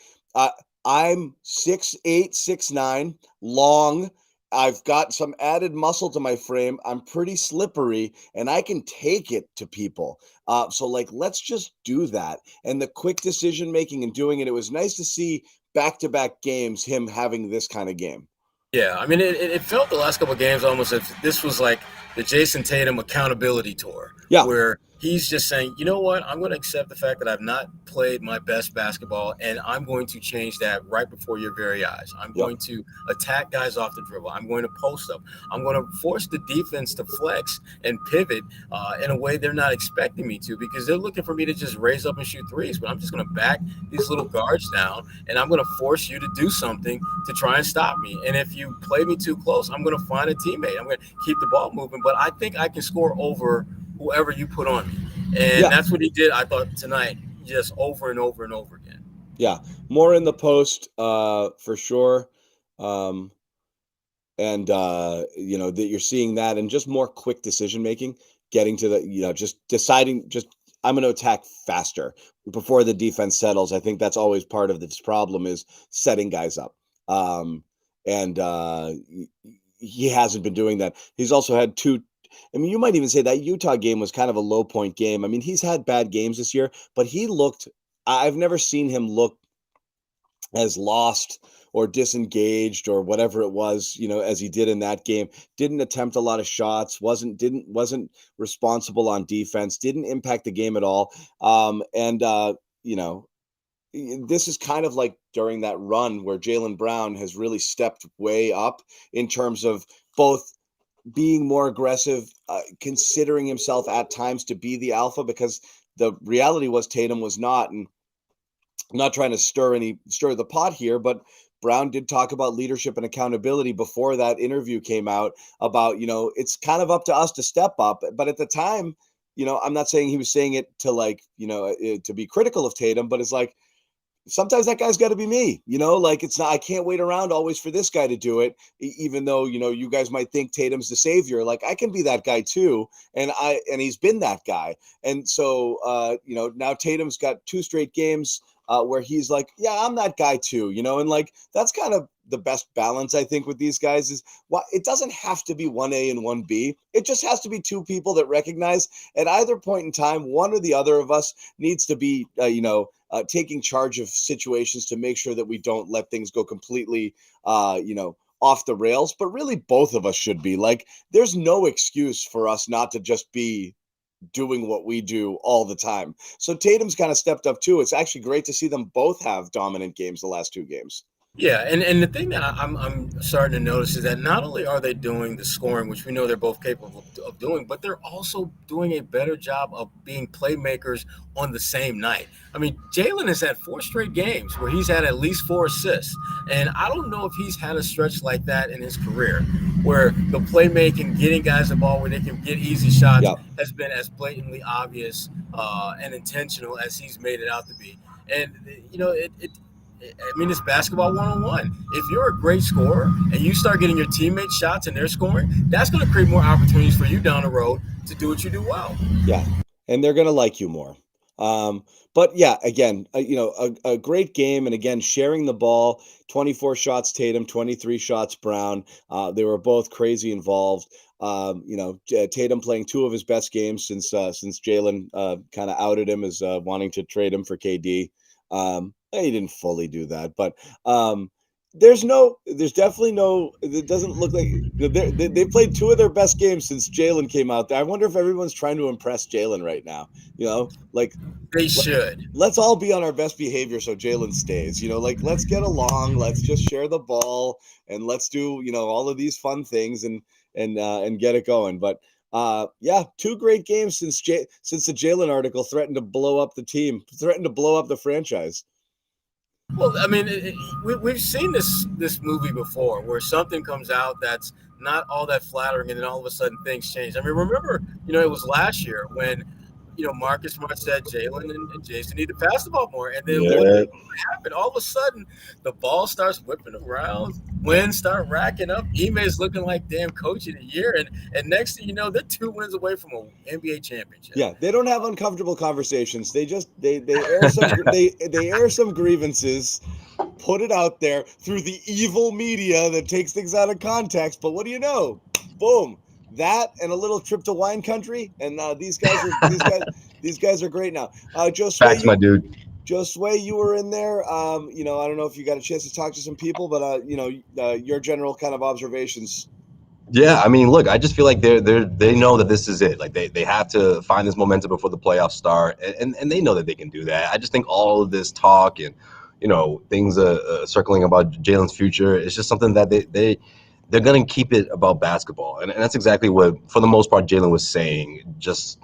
I'm 6'8", 6'9", long. I've got some added muscle to my frame. I'm pretty slippery, and I can take it to people. So let's just do that. And the quick decision making and doing it. It was nice to see back-to-back games him having this kind of game. Yeah, I mean, it felt the last couple of games almost as if this was like the Jason Tatum accountability tour. Yeah. Where he's just saying, you know what, I'm going to accept the fact that I've not played my best basketball, and I'm going to change that right before your very eyes. I'm going to attack guys off the dribble. I'm going to post up. I'm going to force the defense to flex and pivot in a way they're not expecting me to, because they're looking for me to just raise up and shoot threes. But I'm just going to back these little guards down, and I'm going to force you to do something to try and stop me. And if you play me too close, I'm going to find a teammate. I'm going to keep the ball moving, but I think I can score over whoever you put on me. And that's what he did, I thought, tonight, just over and over and over again. Yeah, more in the post for sure. That you're seeing that, and just more quick decision making, getting to the, just deciding, I'm going to attack faster before the defense settles. I think that's always part of this problem, is setting guys up. He hasn't been doing that. He's also had two. I mean, you might even say that Utah game was kind of a low point game. I mean, he's had bad games this year, but I've never seen him look as lost or disengaged or whatever it was, as he did in that game. Didn't attempt a lot of shots, wasn't responsible on defense, didn't impact the game at all. This is kind of like during that run where Jalen Brown has really stepped way up in terms of both being more aggressive, considering himself at times to be the alpha, because the reality was Tatum was not. And I'm not trying to stir the pot here, but Brown did talk about leadership and accountability before that interview came out about, it's kind of up to us to step up. But at the time, I'm not saying he was saying it to to be critical of Tatum, but it's like, sometimes that guy's got to be me, it's not, I can't wait around always for this guy to do it, even though, you guys might think Tatum's the savior. Like, I can be that guy too. And he's been that guy. And so, now Tatum's got 2 straight games where he's like, yeah, I'm that guy too, and like, that's kind of the best balance, I think, with these guys is it doesn't have to be 1A and 1B. It just has to be 2 people that recognize at either point in time, one or the other of us needs to be, taking charge of situations to make sure that we don't let things go completely, off the rails. But really, both of us should be. Like, there's no excuse for us not to just be doing what we do all the time. So Tatum's kind of stepped up too. It's actually great to see them both have dominant games the last 2 games. Yeah, and the thing that I'm starting to notice is that not only are they doing the scoring, which we know they're both capable of doing, but they're also doing a better job of being playmakers on the same night. I mean, Jalen has had 4 straight games where he's had at least 4 assists, and I don't know if he's had a stretch like that in his career, where the playmaking, getting guys the ball where they can get easy shots, has been as blatantly obvious and intentional as he's made it out to be. And it's basketball 101. If you're a great scorer and you start getting your teammates shots and they're scoring, that's going to create more opportunities for you down the road to do what you do well. Yeah, and they're going to like you more. But yeah, again, a great game. And again, sharing the ball, 24 shots Tatum, 23 shots Brown. They were both crazy involved. Tatum playing 2 of his best games since Jalen kind of outed him as wanting to trade him for KD. He didn't fully do that, but there's definitely no. It doesn't look like they played 2 of their best games since Jalen came out there. I wonder if everyone's trying to impress Jalen right now. Like they should. Let's all be on our best behavior so Jalen stays. Let's get along. Let's just share the ball and let's do all of these fun things and get it going. But 2 great games since the Jalen article threatened to blow up the team, threatened to blow up the franchise. Well, I mean, we've seen this movie before where something comes out that's not all that flattering, and then all of a sudden things change. I mean, remember, it was last year when, Marcus Smart said Jalen and Jason need to pass the ball more, and then what happened? All of a sudden, the ball starts whipping around, wins start racking up. Ime is looking like damn coach of the year, and next thing you know, they're 2 wins away from an NBA championship. Yeah, they don't have uncomfortable conversations. They just they air some they air some grievances, put it out there through the evil media that takes things out of context. But what do you know? Boom. That and a little trip to wine country, and these guys are great now. Josue, my dude. Josue, you were in there. I don't know if you got a chance to talk to some people, but your general kind of observations. Yeah, I mean, look, I just feel like they know that this is it. Like they have to find this momentum before the playoffs start, and they know that they can do that. I just think all of this talk and things circling about Jalen's future, it's just something that they're going to keep it about basketball. And that's exactly what, for the most part, Jalen was saying just,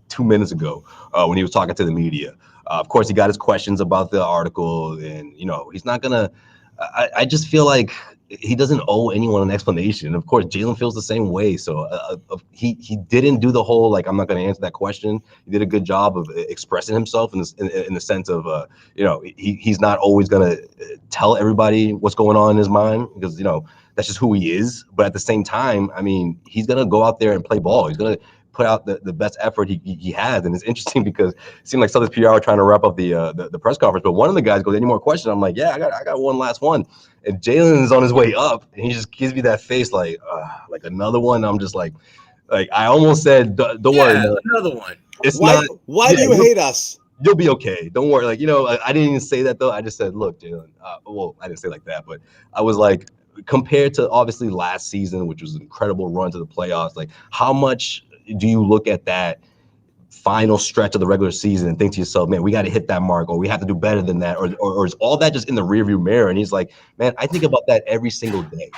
2 minutes ago when he was talking to the media. Of course, he got his questions about the article, and, he's not going to – I just feel like he doesn't owe anyone an explanation. Of course, Jalen feels the same way. So he didn't do the whole, like, I'm not going to answer that question. He did a good job of expressing himself in the sense of, he's not always going to tell everybody what's going on in his mind because, that's just who he is. But at the same time, I mean, he's going to go out there and play ball. He's going to put out the best effort he has. And it's interesting because it seemed like Celtics PR are trying to wrap up the press conference. But one of the guys goes, any more questions? I'm like, yeah, I got one last one. And Jalen is on his way up. And he just gives me that face like another one. I'm just like I almost said, don't worry. Another one. Why do you hate us? you'll be okay. Don't worry. Like, I didn't even say that though. I just said, look, Jalen. Well, I didn't say like that, but I was like, compared to obviously last season, which was an incredible run to the playoffs, like how much do you look at that final stretch of the regular season and think to yourself, man, we got to hit that mark, or we have to do better than that, or is all that just in the rearview mirror? And he's like, man, I think about that every single day.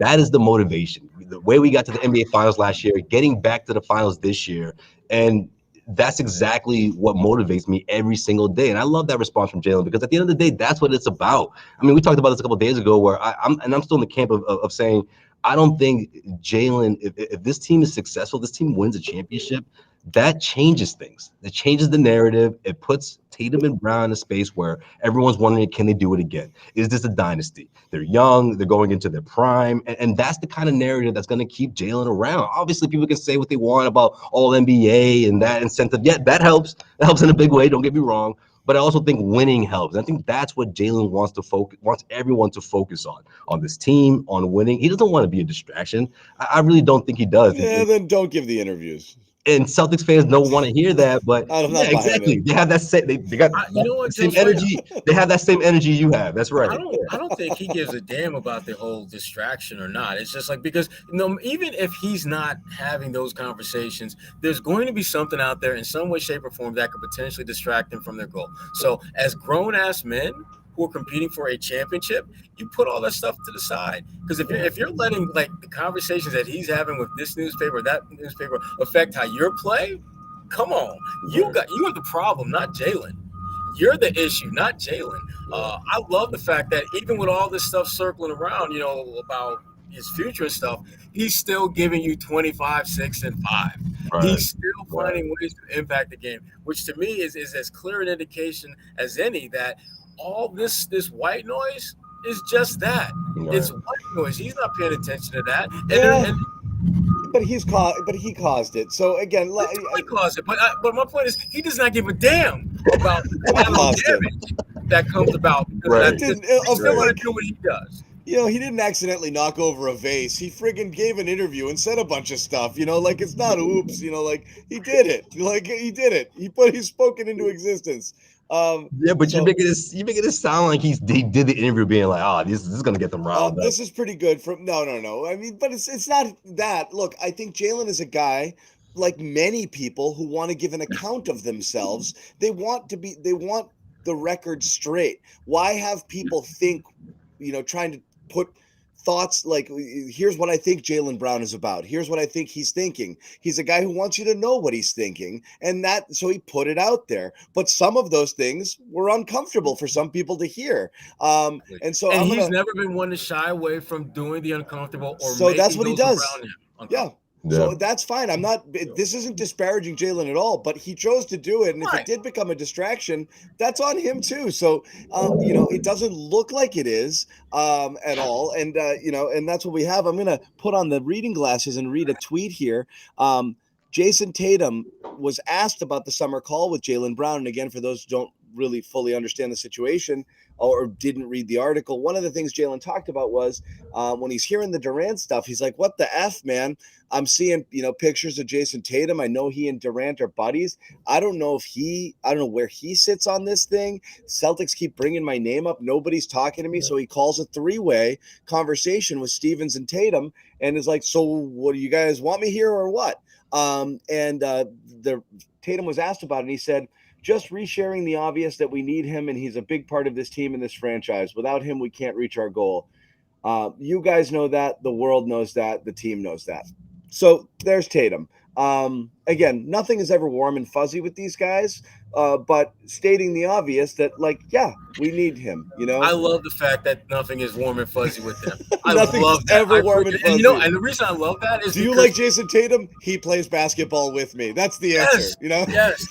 That is the motivation. The way we got to the NBA Finals last year, getting back to the finals this year, and that's exactly what motivates me every single day. And I love that response from Jalen, because at the end of the day, that's what it's about. I mean, we talked about this a couple of days ago, where I'm still in the camp of saying, I don't think Jalen, if this team is successful, this team wins a championship, that changes things. It changes the narrative. It puts Tatum and Brown in a space where everyone's wondering, can they do it again? Is this a dynasty? They're young. They're going into their prime. And that's the kind of narrative that's going to keep Jalen around. Obviously, people can say what they want about all NBA and that incentive. Yeah, that helps. That helps in a big way. Don't get me wrong. But I also think winning helps. I think that's what Jalen wants everyone to focus on this team, on winning. He doesn't want to be a distraction. I really don't think he does. Yeah, then don't give the interviews. And Celtics fans don't want to hear that, but yeah, exactly. They have that same. They got the same energy. They have that same energy you have. That's right. I don't think he gives a damn about the whole distraction or not. It's just like, because even if he's not having those conversations, there's going to be something out there in some way, shape, or form that could potentially distract them from their goal. So, as grown ass men who are competing for a championship, you put all that stuff to the side. Because if you're letting like the conversations that he's having with this newspaper, that newspaper affect how you play, come on, you are the problem, not Jalen. You're the issue, not Jalen. I love the fact that even with all this stuff circling around, about his future and stuff, he's still giving you 25, 6, and 5. Right. He's still finding ways to impact the game, which to me is as clear an indication as any that all this white noise is just that. Right. It's white noise. He's not paying attention to that. But he caused it. So again, he caused it. But my point is, he does not give a damn about the damage that comes about. Right. He's still going to do what he does. He didn't accidentally knock over a vase. He friggin' gave an interview and said a bunch of stuff. Like it's not oops. Like he did it. Like he did it. He spoke it into existence. Yeah, but you're making it sound like he did the interview being like, this is gonna get them riled up. This is pretty good. No. I mean, but it's not that. Look, I think Jalen is a guy, like many people, who want to give an account of themselves. They want the record straight. Why have people think, trying to put thoughts like, here's what I think Jalen Brown is about. Here's what I think he's thinking. He's a guy who wants you to know what he's thinking. And so he put it out there. But some of those things were uncomfortable for some people to hear. And he's never been one to shy away from doing the uncomfortable or so that's what he does. Yeah. So that's fine. This isn't disparaging Jalen at all, but he chose to do it. And if it did become a distraction, that's on him too. So, it doesn't look like it is at all. And, and that's what we have. I'm going to put on the reading glasses and read a tweet here. Jason Tatum was asked about the summer call with Jalen Brown. And again, for those who don't really fully understand the situation or didn't read the article, one of the things Jalen talked about was when he's hearing the Durant stuff, he's like, what the F, man? I'm seeing, pictures of Jason Tatum. I know he and Durant are buddies. I don't know where he sits on this thing. Celtics keep bringing my name up. Nobody's talking to me. So he calls a 3-way conversation with Stevens and Tatum and is like, so what do you guys want me here or what? The Tatum was asked about it, and he said, just resharing the obvious that we need him, and he's a big part of this team and this franchise. Without him, we can't reach our goal. You guys know that. The world knows that. The team knows that. So there's Tatum. Again, nothing is ever warm and fuzzy with these guys, but stating the obvious that, we need him. I love the fact that nothing is warm and fuzzy with them. Nothing's ever warm and fuzzy. And the reason I love that is, do you like Jason Tatum? He plays basketball with me. That's the answer. Yes.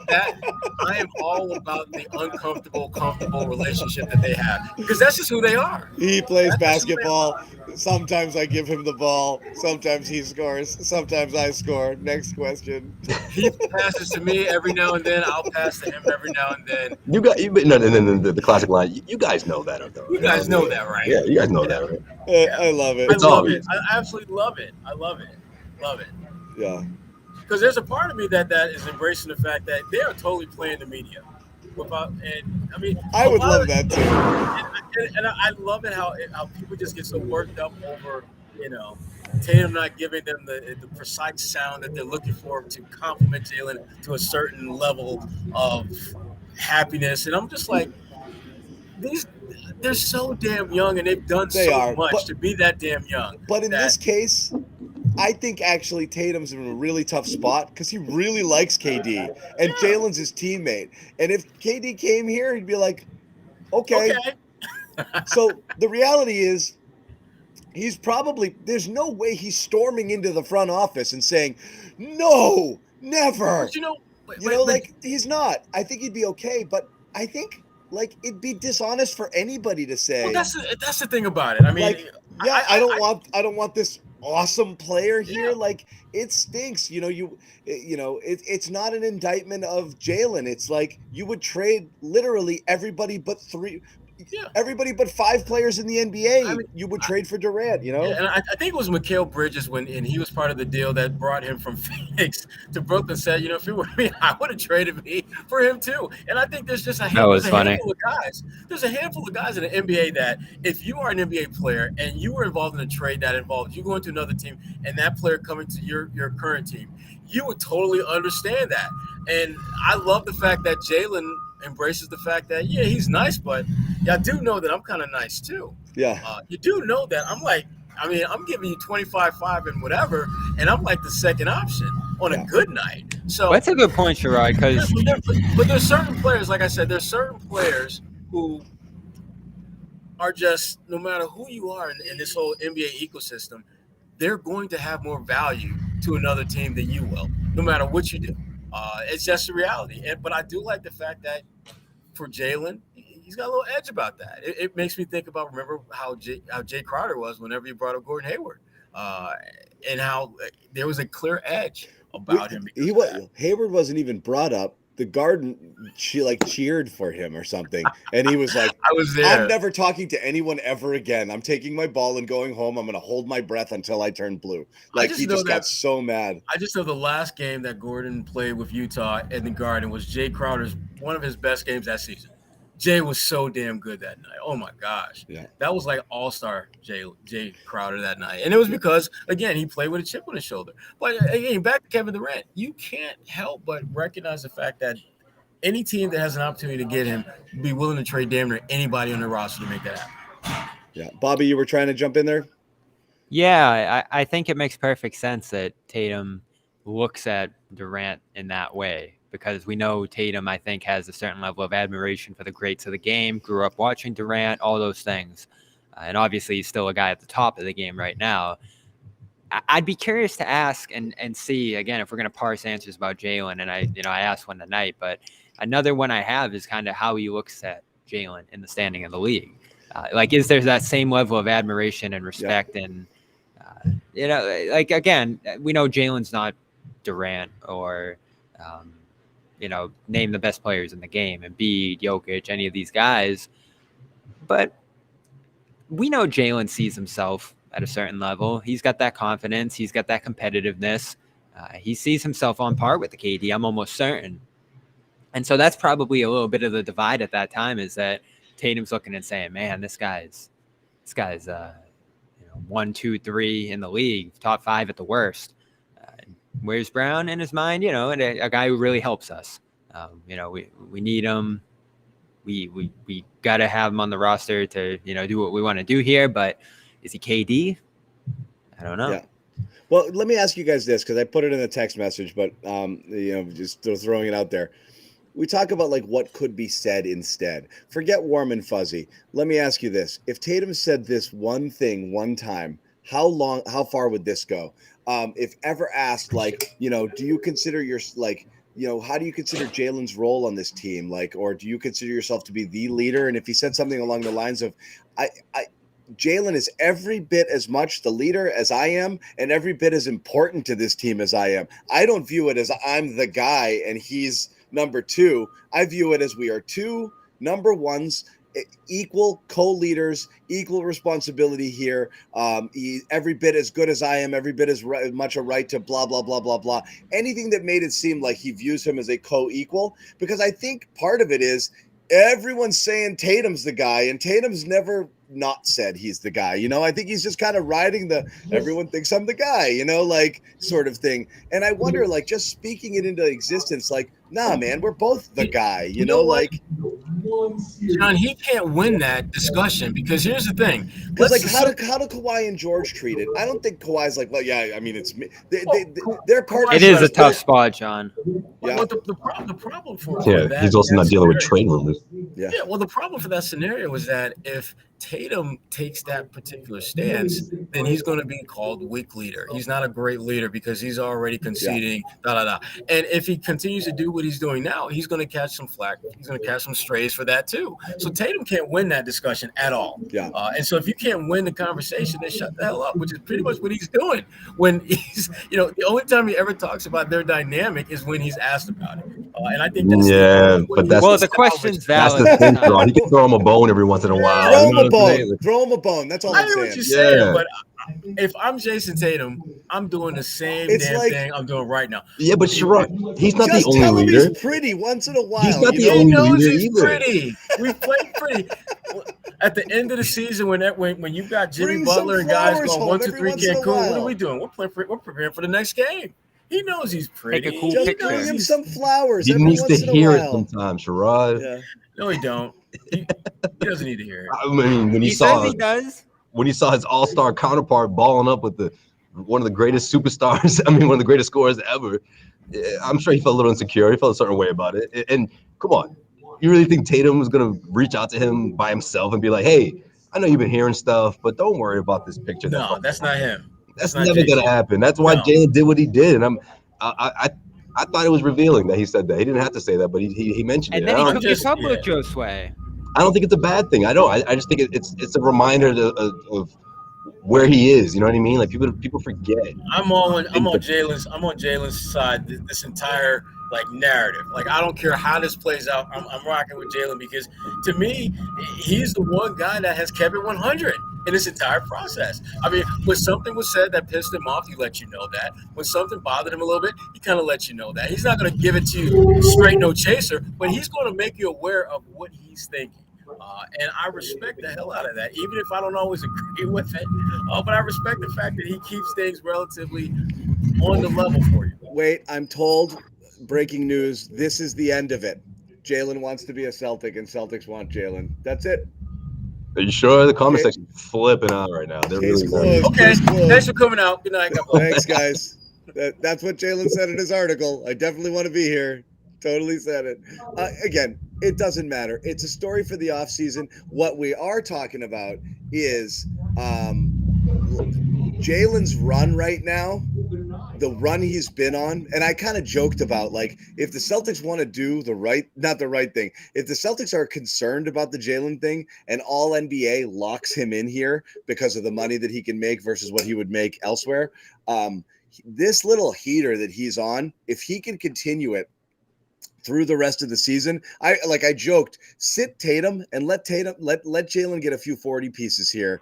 I am all about the uncomfortable, comfortable relationship that they have, because that's just who they are. He plays basketball. Sometimes I give him the ball. Sometimes he scores. Sometimes I score. Next question. He passes to me every now and then. I'll pass to him every now and then. The classic line. You guys know that, though. You guys know that, right? Yeah, you guys know that, right? I love it. I love it. I absolutely love it. I love it. Love it. Yeah. because there's a part of me that is embracing the fact that they are totally playing the media. I would love that too. And I love it how people just get so worked up over, Tatum not giving them the precise sound that they're looking for to compliment Jalen to a certain level of happiness. And I'm just like, they're so damn young and they've done much to be that damn young. But in this case, I think actually Tatum's in a really tough spot because he really likes KD and Jalen's his teammate. And if KD came here, he'd be like, okay. So the reality is there's no way he's storming into the front office and saying, no, never. But he's not. I think he'd be okay. But I think it'd be dishonest for anybody to say. Well, that's the thing about it. I mean, I don't want this awesome player here. Like, it stinks. It's not an indictment of Jalen. It's like you would trade literally everybody but everybody but 5 players in the NBA. You would trade for Durant. Yeah, and I think it was Mikal Bridges and he was part of the deal that brought him from Phoenix to Brooklyn. Said, if it were me, I would have traded me for him too. And I think there's just a handful of guys. There's a handful of guys in the NBA that if you are an NBA player and you were involved in a trade that involved you going to another team and that player coming to your current team, you would totally understand that. And I love the fact that Jalen embraces the fact that, he's nice, but I do know that I'm kind of nice too. Yeah. You do know that I'm giving you 25-5 and whatever, and I'm like the second option on a good night. So that's a good point, Sherrod, because but there's certain players, like I said, there's certain players who are just, no matter who you are in this whole NBA ecosystem, they're going to have more value to another team than you will, no matter what you do. It's just a reality. But I do like the fact that for Jalen, he's got a little edge about that. It makes me think about, remember how Jay Crowder was whenever he brought up Gordon Hayward, and how there was a clear edge about him. Hayward wasn't even brought up. The Garden, she cheered for him or something, and he was like, "I was there. I'm never talking to anyone ever again. I'm taking my ball and going home. I'm going to hold my breath until I turn blue." He just got so mad. I just know the last game that Gordon played with Utah in the Garden was Jay Crowder's one of his best games that season. Jay was so damn good that night. Oh my gosh. Yeah. That was like all-star Jay Crowder that night. And it was because, again, he played with a chip on his shoulder. But again, back to Kevin Durant, you can't help but recognize the fact that any team that has an opportunity to get him would be willing to trade damn near anybody on their roster to make that happen. Yeah. Bobby, you were trying to jump in there? Yeah, I think it makes perfect sense that Tatum looks at Durant in that way. Because we know Tatum, I think, has a certain level of admiration for the greats of the game, grew up watching Durant, all those things. And obviously, he's still a guy at the top of the game right now. I'd be curious to ask and see, again, if we're going to parse answers about Jalen. And I asked one tonight, but another one I have is kind of how he looks at Jalen in the standing of the league. Is there that same level of admiration and respect? Yeah. And, again, we know Jalen's not Durant or name the best players in the game, Embiid, Jokic, any of these guys. But we know Jalen sees himself at a certain level. He's got that confidence. He's got that competitiveness. He sees himself on par with the KD, I'm almost certain. And so that's probably a little bit of the divide at that time, is that Tatum's looking and saying, man, this guy's 1, 2, 3 in the league, top 5 at the worst. Where's Brown in his mind? And a guy who really helps us. We need him. We got to have him on the roster to, do what we want to do here. But is he KD? I don't know. Yeah. Well, let me ask you guys this, because I put it in the text message, but, just throwing it out there. We talk about what could be said instead. Forget warm and fuzzy. Let me ask you this. If Tatum said this one thing one time, how far would this go? If ever asked, do you consider how do you consider Jalen's role on this team? Or do you consider yourself to be the leader? And if he said something along the lines of, Jalen is every bit as much the leader as I am, and every bit as important to this team as I am. I don't view it as I'm the guy and he's number 2. I view it as we are 2 number 1s equal co-leaders, equal responsibility here. Every bit as good as I am, every bit as much a right to blah, blah, blah, blah, blah. Anything that made it seem like he views him as a co-equal, because I think part of it is everyone's saying Tatum's the guy, and Tatum's never not said he's the guy. I think he's just kind of riding the everyone thinks I'm the guy, like sort of thing. And I wonder, like, just speaking it into existence, like, nah, man, we're both the guy, like. John, he can't win that discussion because here's the thing. Because how do Kawhi and George treat it? I don't think Kawhi's like, well, yeah, I mean, it's me. They're part. It is a tough spot, John. Yeah. Well, the problem for that, he's also not dealing with trade rumors. Yeah. Well, the problem for that scenario is that if Tatum takes that particular stance, then he's going to be called weak leader. He's not a great leader because he's already conceding. And if he continues to do what he's doing now, he's going to catch some flack. He's going to catch some strays for that too. So Tatum can't win that discussion at all. Yeah. And so if you can't win the conversation, then shut the hell up, which is pretty much what he's doing. When he's, the only time he ever talks about their dynamic is when he's asked about it. And I think that's the question's valid. That's the thing, Ron. He can throw him a bone every once in a while. Throw him a bone. That's all I'm saying. What you're saying, but if I'm Jason Tatum, I'm doing the same thing I'm doing right now. Yeah, but Sherrod, he's not just the only tell him leader. He's pretty once in a while. He's not the only leader either. Pretty. We played pretty. At the end of the season, when you got Jimmy Butler and guys going 1, 2, 3 Cancun, what are we doing? We're preparing for the next game. He knows he's pretty. Take a cool just picture. bring him some flowers. He needs to hear it sometimes, Sherrod. Yeah. No, he don't. He doesn't need to hear it. I mean, when he says he does. When he saw his all-star counterpart balling up with one of the greatest superstars, one of the greatest scorers ever, I'm sure he felt a little insecure. He felt a certain way about it. And come on, you really think Tatum was going to reach out to him by himself and be like, hey, I know you've been hearing stuff, but don't worry about this picture. No, that's not him. That's never going to happen. That's why Jalen did what he did. And I thought it was revealing that he said that. He didn't have to say that, but he mentioned it. And then he took it public, Josue. I don't think it's a bad thing. I don't. I just think it's a reminder of where he is. You know what I mean? Like people forget. I'm on Jalen's side. This entire narrative. I don't care how this plays out. I'm rocking with Jalen because to me, he's the one guy that has kept it 100 in this entire process. I mean, when something was said that pissed him off, he let you know that. When something bothered him a little bit, he kind of lets you know that. He's not going to give it to you straight, no chaser, but he's going to make you aware of what he's thinking. And I respect the hell out of that, even if I don't always agree with it. But I respect the fact that he keeps things relatively on the level for you. Wait, I'm told, breaking news, this is the end of it. Jalen wants to be a Celtic and Celtics want Jalen. That's it. Are you sure? The comment section is flipping out right now. They're really closed. Okay, thanks for coming out. Good night. Thanks, guys. That's what Jalen said in his article. I definitely want to be here. Totally said it. Again, it doesn't matter. It's a story for the offseason. What we are talking about is Jalen's run right now, the run he's been on. And I kind of joked about, if the Celtics want to do not the right thing, if the Celtics are concerned about the Jalen thing and all NBA locks him in here because of the money that he can make versus what he would make elsewhere, this little heater that he's on, if he can continue it through the rest of the season, I joked, sit Tatum and let Jalen get a few 40 pieces here,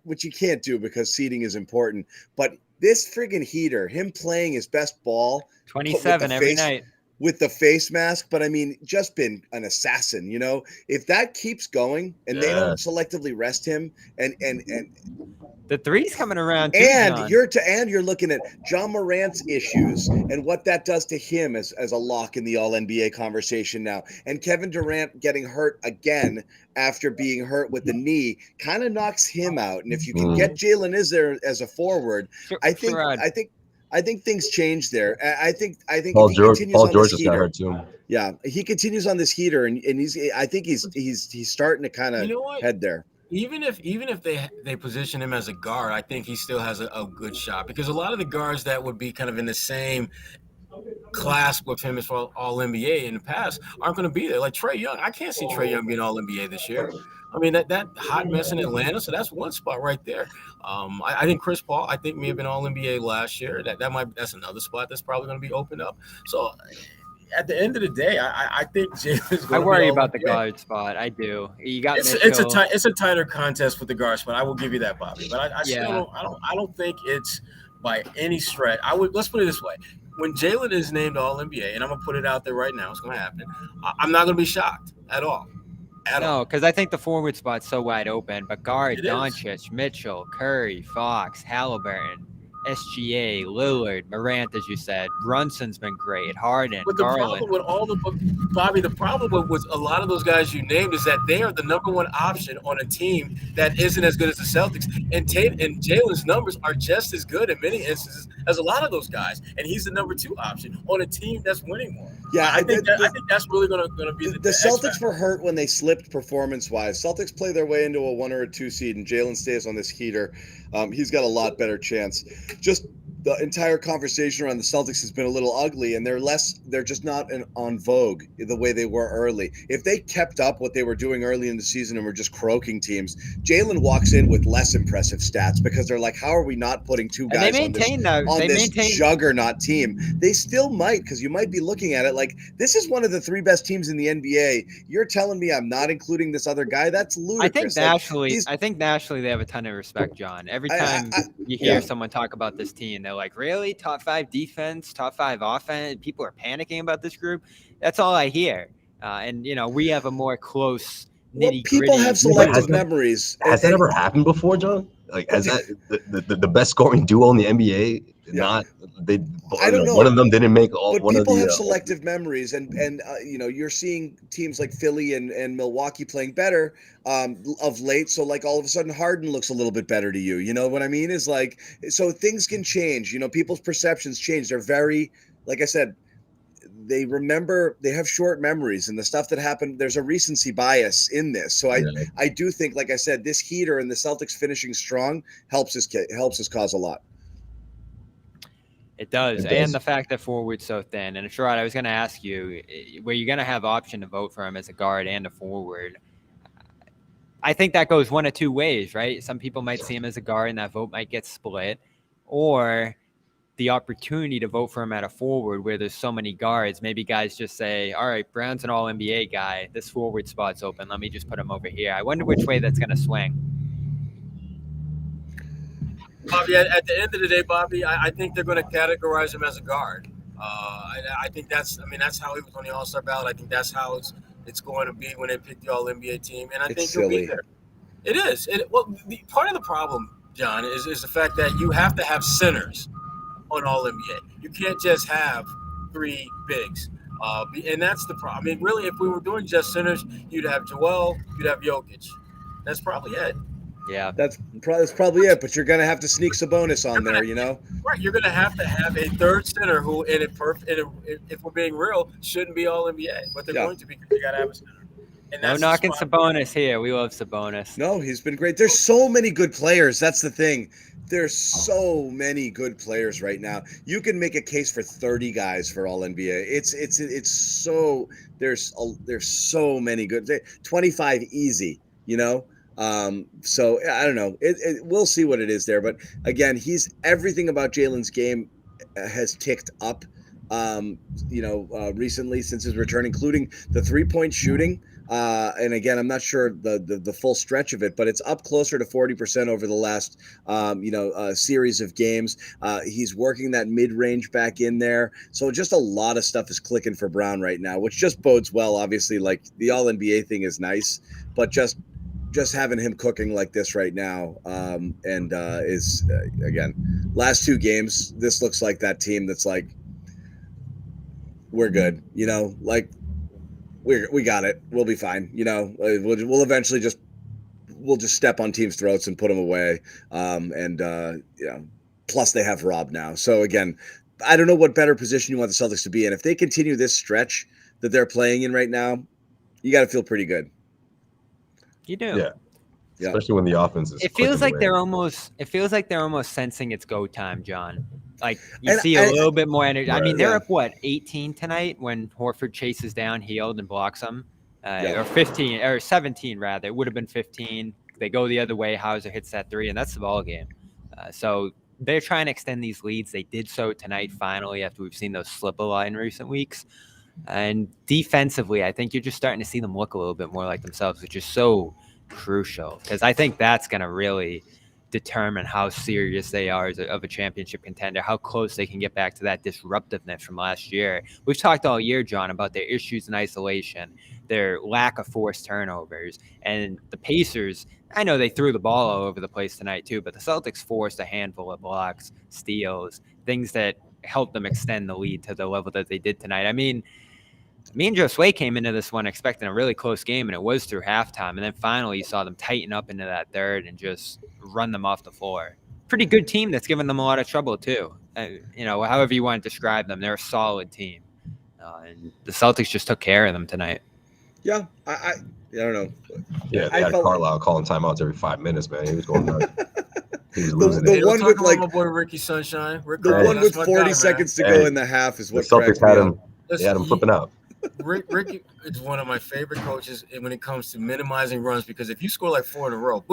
which you can't do because seeding is important. But this friggin' heater, him playing his best ball, 27 every night with the face mask, but I mean, just been an assassin. If that keeps going and they don't selectively rest him, and the three's coming around too, and John. you're looking at John Morant's issues and what that does to him as a lock in the All NBA conversation now, and Kevin Durant getting hurt again after being hurt with the knee kind of knocks him out. And if you can get Jalen there as a forward, I think things change there. I think Paul George just got hurt too. Yeah, he continues on this heater, and he's starting to kind of head there. Even if they position him as a guard, I think he still has a good shot, because a lot of the guards that would be kind of in the same class with him as far as All NBA in the past aren't going to be there. Like Trae Young, I can't see Trae Young being All NBA this year. I mean, that hot mess in Atlanta, so that's one spot right there. I think Chris Paul, may have been All NBA last year. That's another spot that's probably going to be opened up. So at the end of the day, I think Jalen's going I to worry be about the All-NBA. guard spot. I do. You got It's Mitchell. it's a tighter contest with the guard spot. I will give you that, Bobby. But I still don't think it's by any stretch. Let's put it this way: when Jalen is named All NBA, and I'm gonna put it out there right now, it's gonna happen. I'm not gonna be shocked at all. No, because I think the forward spot's so wide open. But guard, It is. Doncic, Mitchell, Curry, Fox, Halliburton, SGA, Lillard, Morant, as you said. Brunson's been great. Harden, But the Garland. problem with Bobby, the problem with a lot of those guys you named is that they are the number one option on a team that isn't as good as the Celtics. And Jalen's numbers are just as good in many instances as a lot of those guys. And he's the number 2 option on a team that's winning more. Yeah, I think that's really going to be the Celtics were hurt when they slipped performance-wise. Celtics play their way into a 1 or a 2 seed, and Jalen stays on this heater. He's got a lot better chance. Just the entire conversation around the Celtics has been a little ugly, and they're just not on vogue the way they were early. If they kept up what they were doing early in the season and were just croaking teams, Jalen walks in with less impressive stats because they're like, how are we not putting 2 guys on this juggernaut team? They still might, because you might be looking at it like, this is one of the 3 best teams in the NBA. You're telling me I'm not including this other guy? That's ludicrous. I think nationally they have a ton of respect, John. Every time you hear someone talk about this team, they're like, really? Top 5 defense, top 5 offense? People are panicking about this group? That's all I hear. And, we have a more close, nitty-gritty. People have selective memories. Has that ever happened before, John? Like, has that the best scoring duo in the NBA? Yeah. I don't know. One of them didn't make all. But people have selective memories, and you're seeing teams like Philly and Milwaukee playing better of late. So like all of a sudden Harden looks a little bit better to you. You know what I mean? Is like, so things can change. People's perceptions change. They're very, like I said, they have short memories, and the stuff that happened, there's a recency bias in this. So I do think, like I said, this heater and the Celtics finishing strong helps his cause a lot. It does. And the fact that forward's so thin. And Sherrod, I was going to ask you, were you going to have option to vote for him as a guard and a forward? I think that goes one of 2 ways, right? Some people might see him as a guard and that vote might get split, or the opportunity to vote for him at a forward where there's so many guards. Maybe guys just say, all right, Brown's an all NBA guy. This forward spot's open. Let me just put him over here. I wonder which way that's going to swing. Bobby, at the end of the day, Bobby, I think they're going to categorize him as a guard. I think that's how he was on the All-Star ballot. I think that's how it's going to be when they pick the All-NBA team, and I think he'll be there. It is. Part of the problem, John, is the fact that you have to have centers on All-NBA. You can't just have 3 bigs, and that's the problem. I mean, really, if we were doing just centers, you'd have Joel, you'd have Jokic. That's probably it. Yeah, that's probably it. But you're going to have to sneak Sabonis on there, Right, you're going to have a third center who, if we're being real, shouldn't be All NBA, but they're going to be because you got to have a center. And no knocking Sabonis here. We love Sabonis. No, he's been great. There's so many good players. That's the thing. There's so many good players right now. You can make a case for 30 guys for All NBA. It's so there's so many good. 25 easy. So I don't know. We'll see what it is there. But again, everything about Jalen's game has ticked up, recently since his return, including the 3-point shooting. And again, I'm not sure the full stretch of it, but it's up closer to 40% over the last, series of games. He's working that mid-range back in there. So just a lot of stuff is clicking for Brown right now, which just bodes well. Obviously, like the All-NBA thing is nice, but just having him cooking like this right now, is again, last 2 games, this looks like that team that's like, we're good, like we got it. We'll be fine. We'll eventually just step on teams' throats and put them away. Plus they have Rob now. So again, I don't know what better position you want the Celtics to be in. If they continue this stretch that they're playing in right now, you got to feel pretty good. You do. Yeah. Especially when the offense is. It feels like they're almost sensing it's go time, John. Like you see a little bit more energy. I mean, they're up 18 tonight when Horford chases down Hield and blocks them, or 15 or 17 rather. It would have been 15. They go the other way. Hauser hits that 3, and that's the ball game. So they're trying to extend these leads. They did so tonight finally after we've seen those slip a lot in recent weeks. And defensively, I think you're just starting to see them look a little bit more like themselves, which is so crucial, because I think that's going to really determine how serious they are of a championship contender, how close they can get back to that disruptiveness from last year. We've talked all year, John, about their issues in isolation, their lack of forced turnovers, and the Pacers. I know they threw the ball all over the place tonight too, but the Celtics forced a handful of blocks, steals, things that helped them extend the lead to the level that they did tonight. I mean, me and Josue came into this one expecting a really close game, and it was through halftime. And then finally you saw them tighten up into that third and just run them off the floor. Pretty good team that's given them a lot of trouble too. However you want to describe them, they're a solid team. And the Celtics just took care of them tonight. Yeah, I don't know. Yeah, they had Carlisle calling timeouts every 5 minutes, man. He was going nuts. He was losing the it. one with like my boy Ricky Sunshine. The one with 40 seconds to go in the half is what the Celtics had him. Listen, they had him flipping out. Ricky is one of my favorite coaches when it comes to minimizing runs, because if you score like 4 in a row,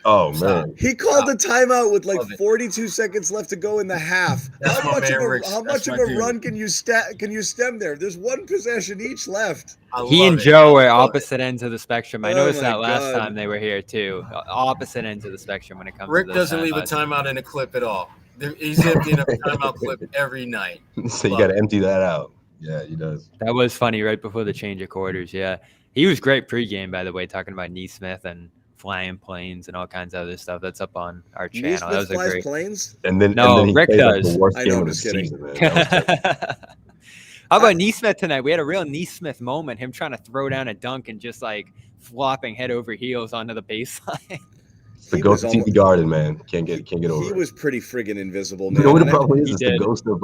man, he called the timeout with like 42 seconds left to go in the half. How much of a run can you stem there? There's one possession each left. He and Joe are opposite ends of the spectrum. I noticed that last time they were here too. Opposite ends of the spectrum when it comes Rick to doesn't leave a timeout in a clip at all. He's emptying a timeout clip every night. So you got to empty that out. Yeah, he does. That was funny right before the change of quarters. Yeah, he was great pregame, by the way, talking about Neesmith and flying planes and all kinds of other stuff. That's up on our channel. That was a great planes. And then Rick does. The worst game of the season, man. How about Neesmith tonight? We had a real Neesmith moment. Him trying to throw down a dunk and just like flopping head over heels onto the baseline. The ghost of TD Garden, man. Can't get over. He was pretty friggin' invisible, man. You know what the problem is? It's the ghost of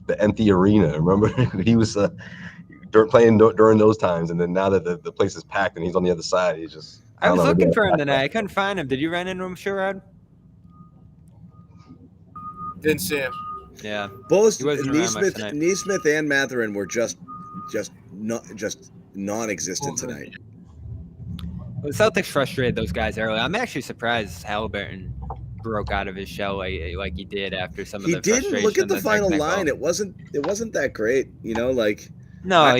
the empty arena. Remember, he was playing during those times, and then now that the place is packed and he's on the other side, he's just. I was looking for him tonight. I couldn't find him. Did you run into him, Sherrod? Didn't see him. Yeah. Both Neesmith and Mathurin were just non-existent tonight. Well, the Celtics frustrated those guys early. I'm actually surprised Halliburton broke out of his shell like he did after some of the frustration. He didn't look at the final line. It wasn't that great, No,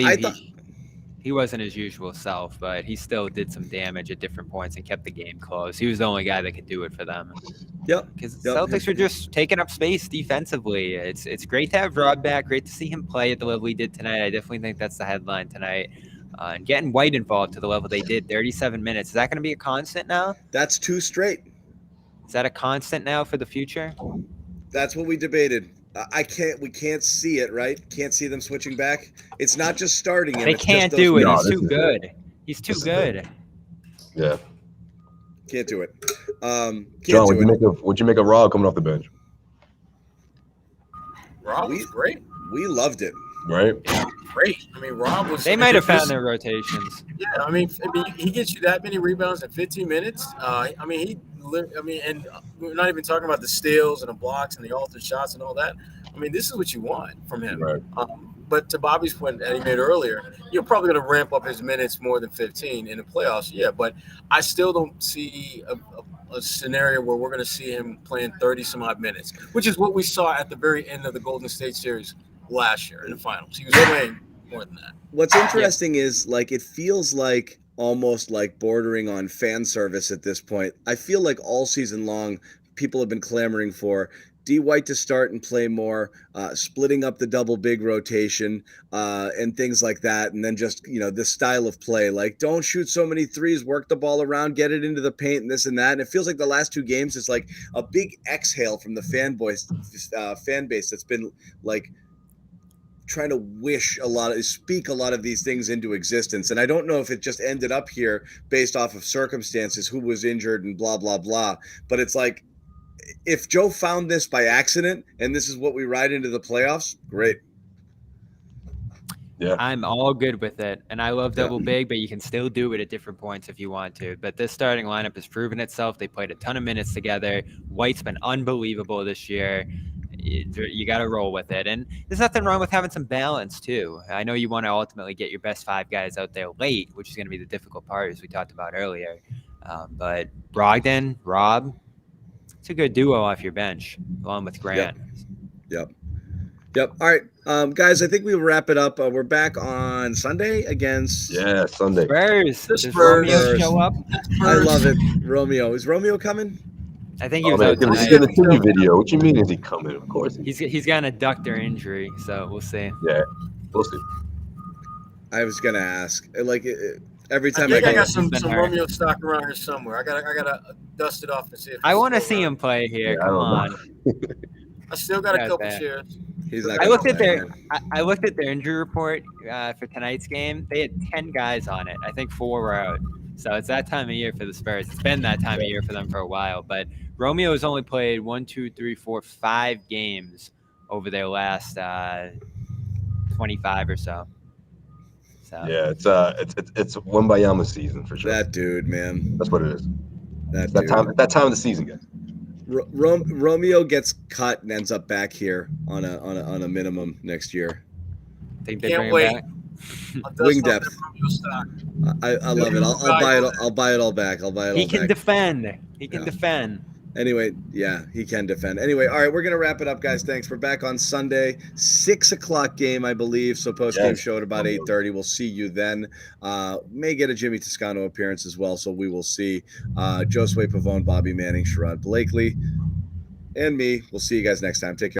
he wasn't his usual self, but he still did some damage at different points and kept the game close. He was the only guy that could do it for them. Yep. Because the Celtics are just taking up space defensively. It's great to have Rob back. Great to see him play at the level he did tonight. I definitely think that's the headline tonight. And getting White involved to the level they did, 37 minutes. Is that going to be a constant now? That's 2 straight. Is that a constant now for the future? That's what we debated. We can't see it, right? Can't see them switching back. It's not just starting him. They can't do it. He's too good. He's too good. Yeah. Can't do it. John, what'd you make of Rob coming off the bench? Rob was great. We loved it. Right? Yeah, great. I mean, Rob was. They might have found their rotations. Yeah, I mean, he gets you that many rebounds in 15 minutes. And we're not even talking about the steals and the blocks and the altered shots and all that. I mean, this is what you want from him. Right. But to Bobby's point that he made earlier, you're probably going to ramp up his minutes more than 15 in the playoffs. Yeah, but I still don't see a scenario where we're going to see him playing 30-some-odd minutes, which is what we saw at the very end of the Golden State series last year in the finals. He was playing more than that. What's interesting is it feels like almost like bordering on fan service at this point. I feel like all season long people have been clamoring for D. White to start and play more, splitting up the double big rotation and things like that. And then just, this style of play, like don't shoot so many threes, work the ball around, get it into the paint and this and that. And it feels like the last 2 games is like a big exhale from the fan base that's been like trying to speak a lot of these things into existence. And I don't know if it just ended up here based off of circumstances, who was injured and blah, blah, blah. But it's like, if Joe found this by accident and this is what we ride into the playoffs, great. Yeah, I'm all good with it. And I love double big, but you can still do it at different points if you want to. But this starting lineup has proven itself. They played a ton of minutes together. White's been unbelievable this year. You got to roll with it. And there's nothing wrong with having some balance, too. I know you want to ultimately get your best 5 guys out there late, which is going to be the difficult part, as we talked about earlier. But Brogdon, Rob, it's a good duo off your bench, along with Grant. Yep. Yep. All right, guys. I think we'll wrap it up. We're back on Sunday against. Yeah, Sunday. Spurs. The Does Spurs. Romeo show up? I love it. Romeo. Is Romeo coming? I think he Oh was man, out give us tonight. the TV video. What you mean is he coming? Of course He's got an adductor injury, so we'll see. Yeah, we'll see. I was gonna ask. Like every I time think I go, got some been hurt. Romeo stock around here somewhere. I gotta dust it off and see if I it's want to still see around. him play here. Yeah, I Come don't know. on. I still got a Got couple that. shares. he's not. I Gonna looked at play, their man. I looked at their injury report for tonight's game. They had 10 guys on it. I think 4 were out. So it's that time of year for the Spurs. It's been that time of year for them for a while. But Romeo has only played 5 games over their last 25 or so. So Yeah, it's Wembayama season for sure. That dude, man. That's what it is. That That dude. time of the season, guys. Romeo gets cut and ends up back here on a minimum next year. think they Can't bring wait. him back. I'll dust Wing off depth. that Romeo stock. I love it. I'll buy it. I'll buy it all back. I'll buy it He all can back. defend. He can Yeah. defend. Anyway, yeah, he can defend. Anyway, all right, we're gonna wrap it up, guys. Thanks. We're back on Sunday, 6:00 game, I believe. So post-game show at about 8:30. We'll see you then. May get a Jimmy Toscano appearance as well. So we will see Josue Pavon, Bobby Manning, Sherrod Blakely, and me. We'll see you guys next time. Take care.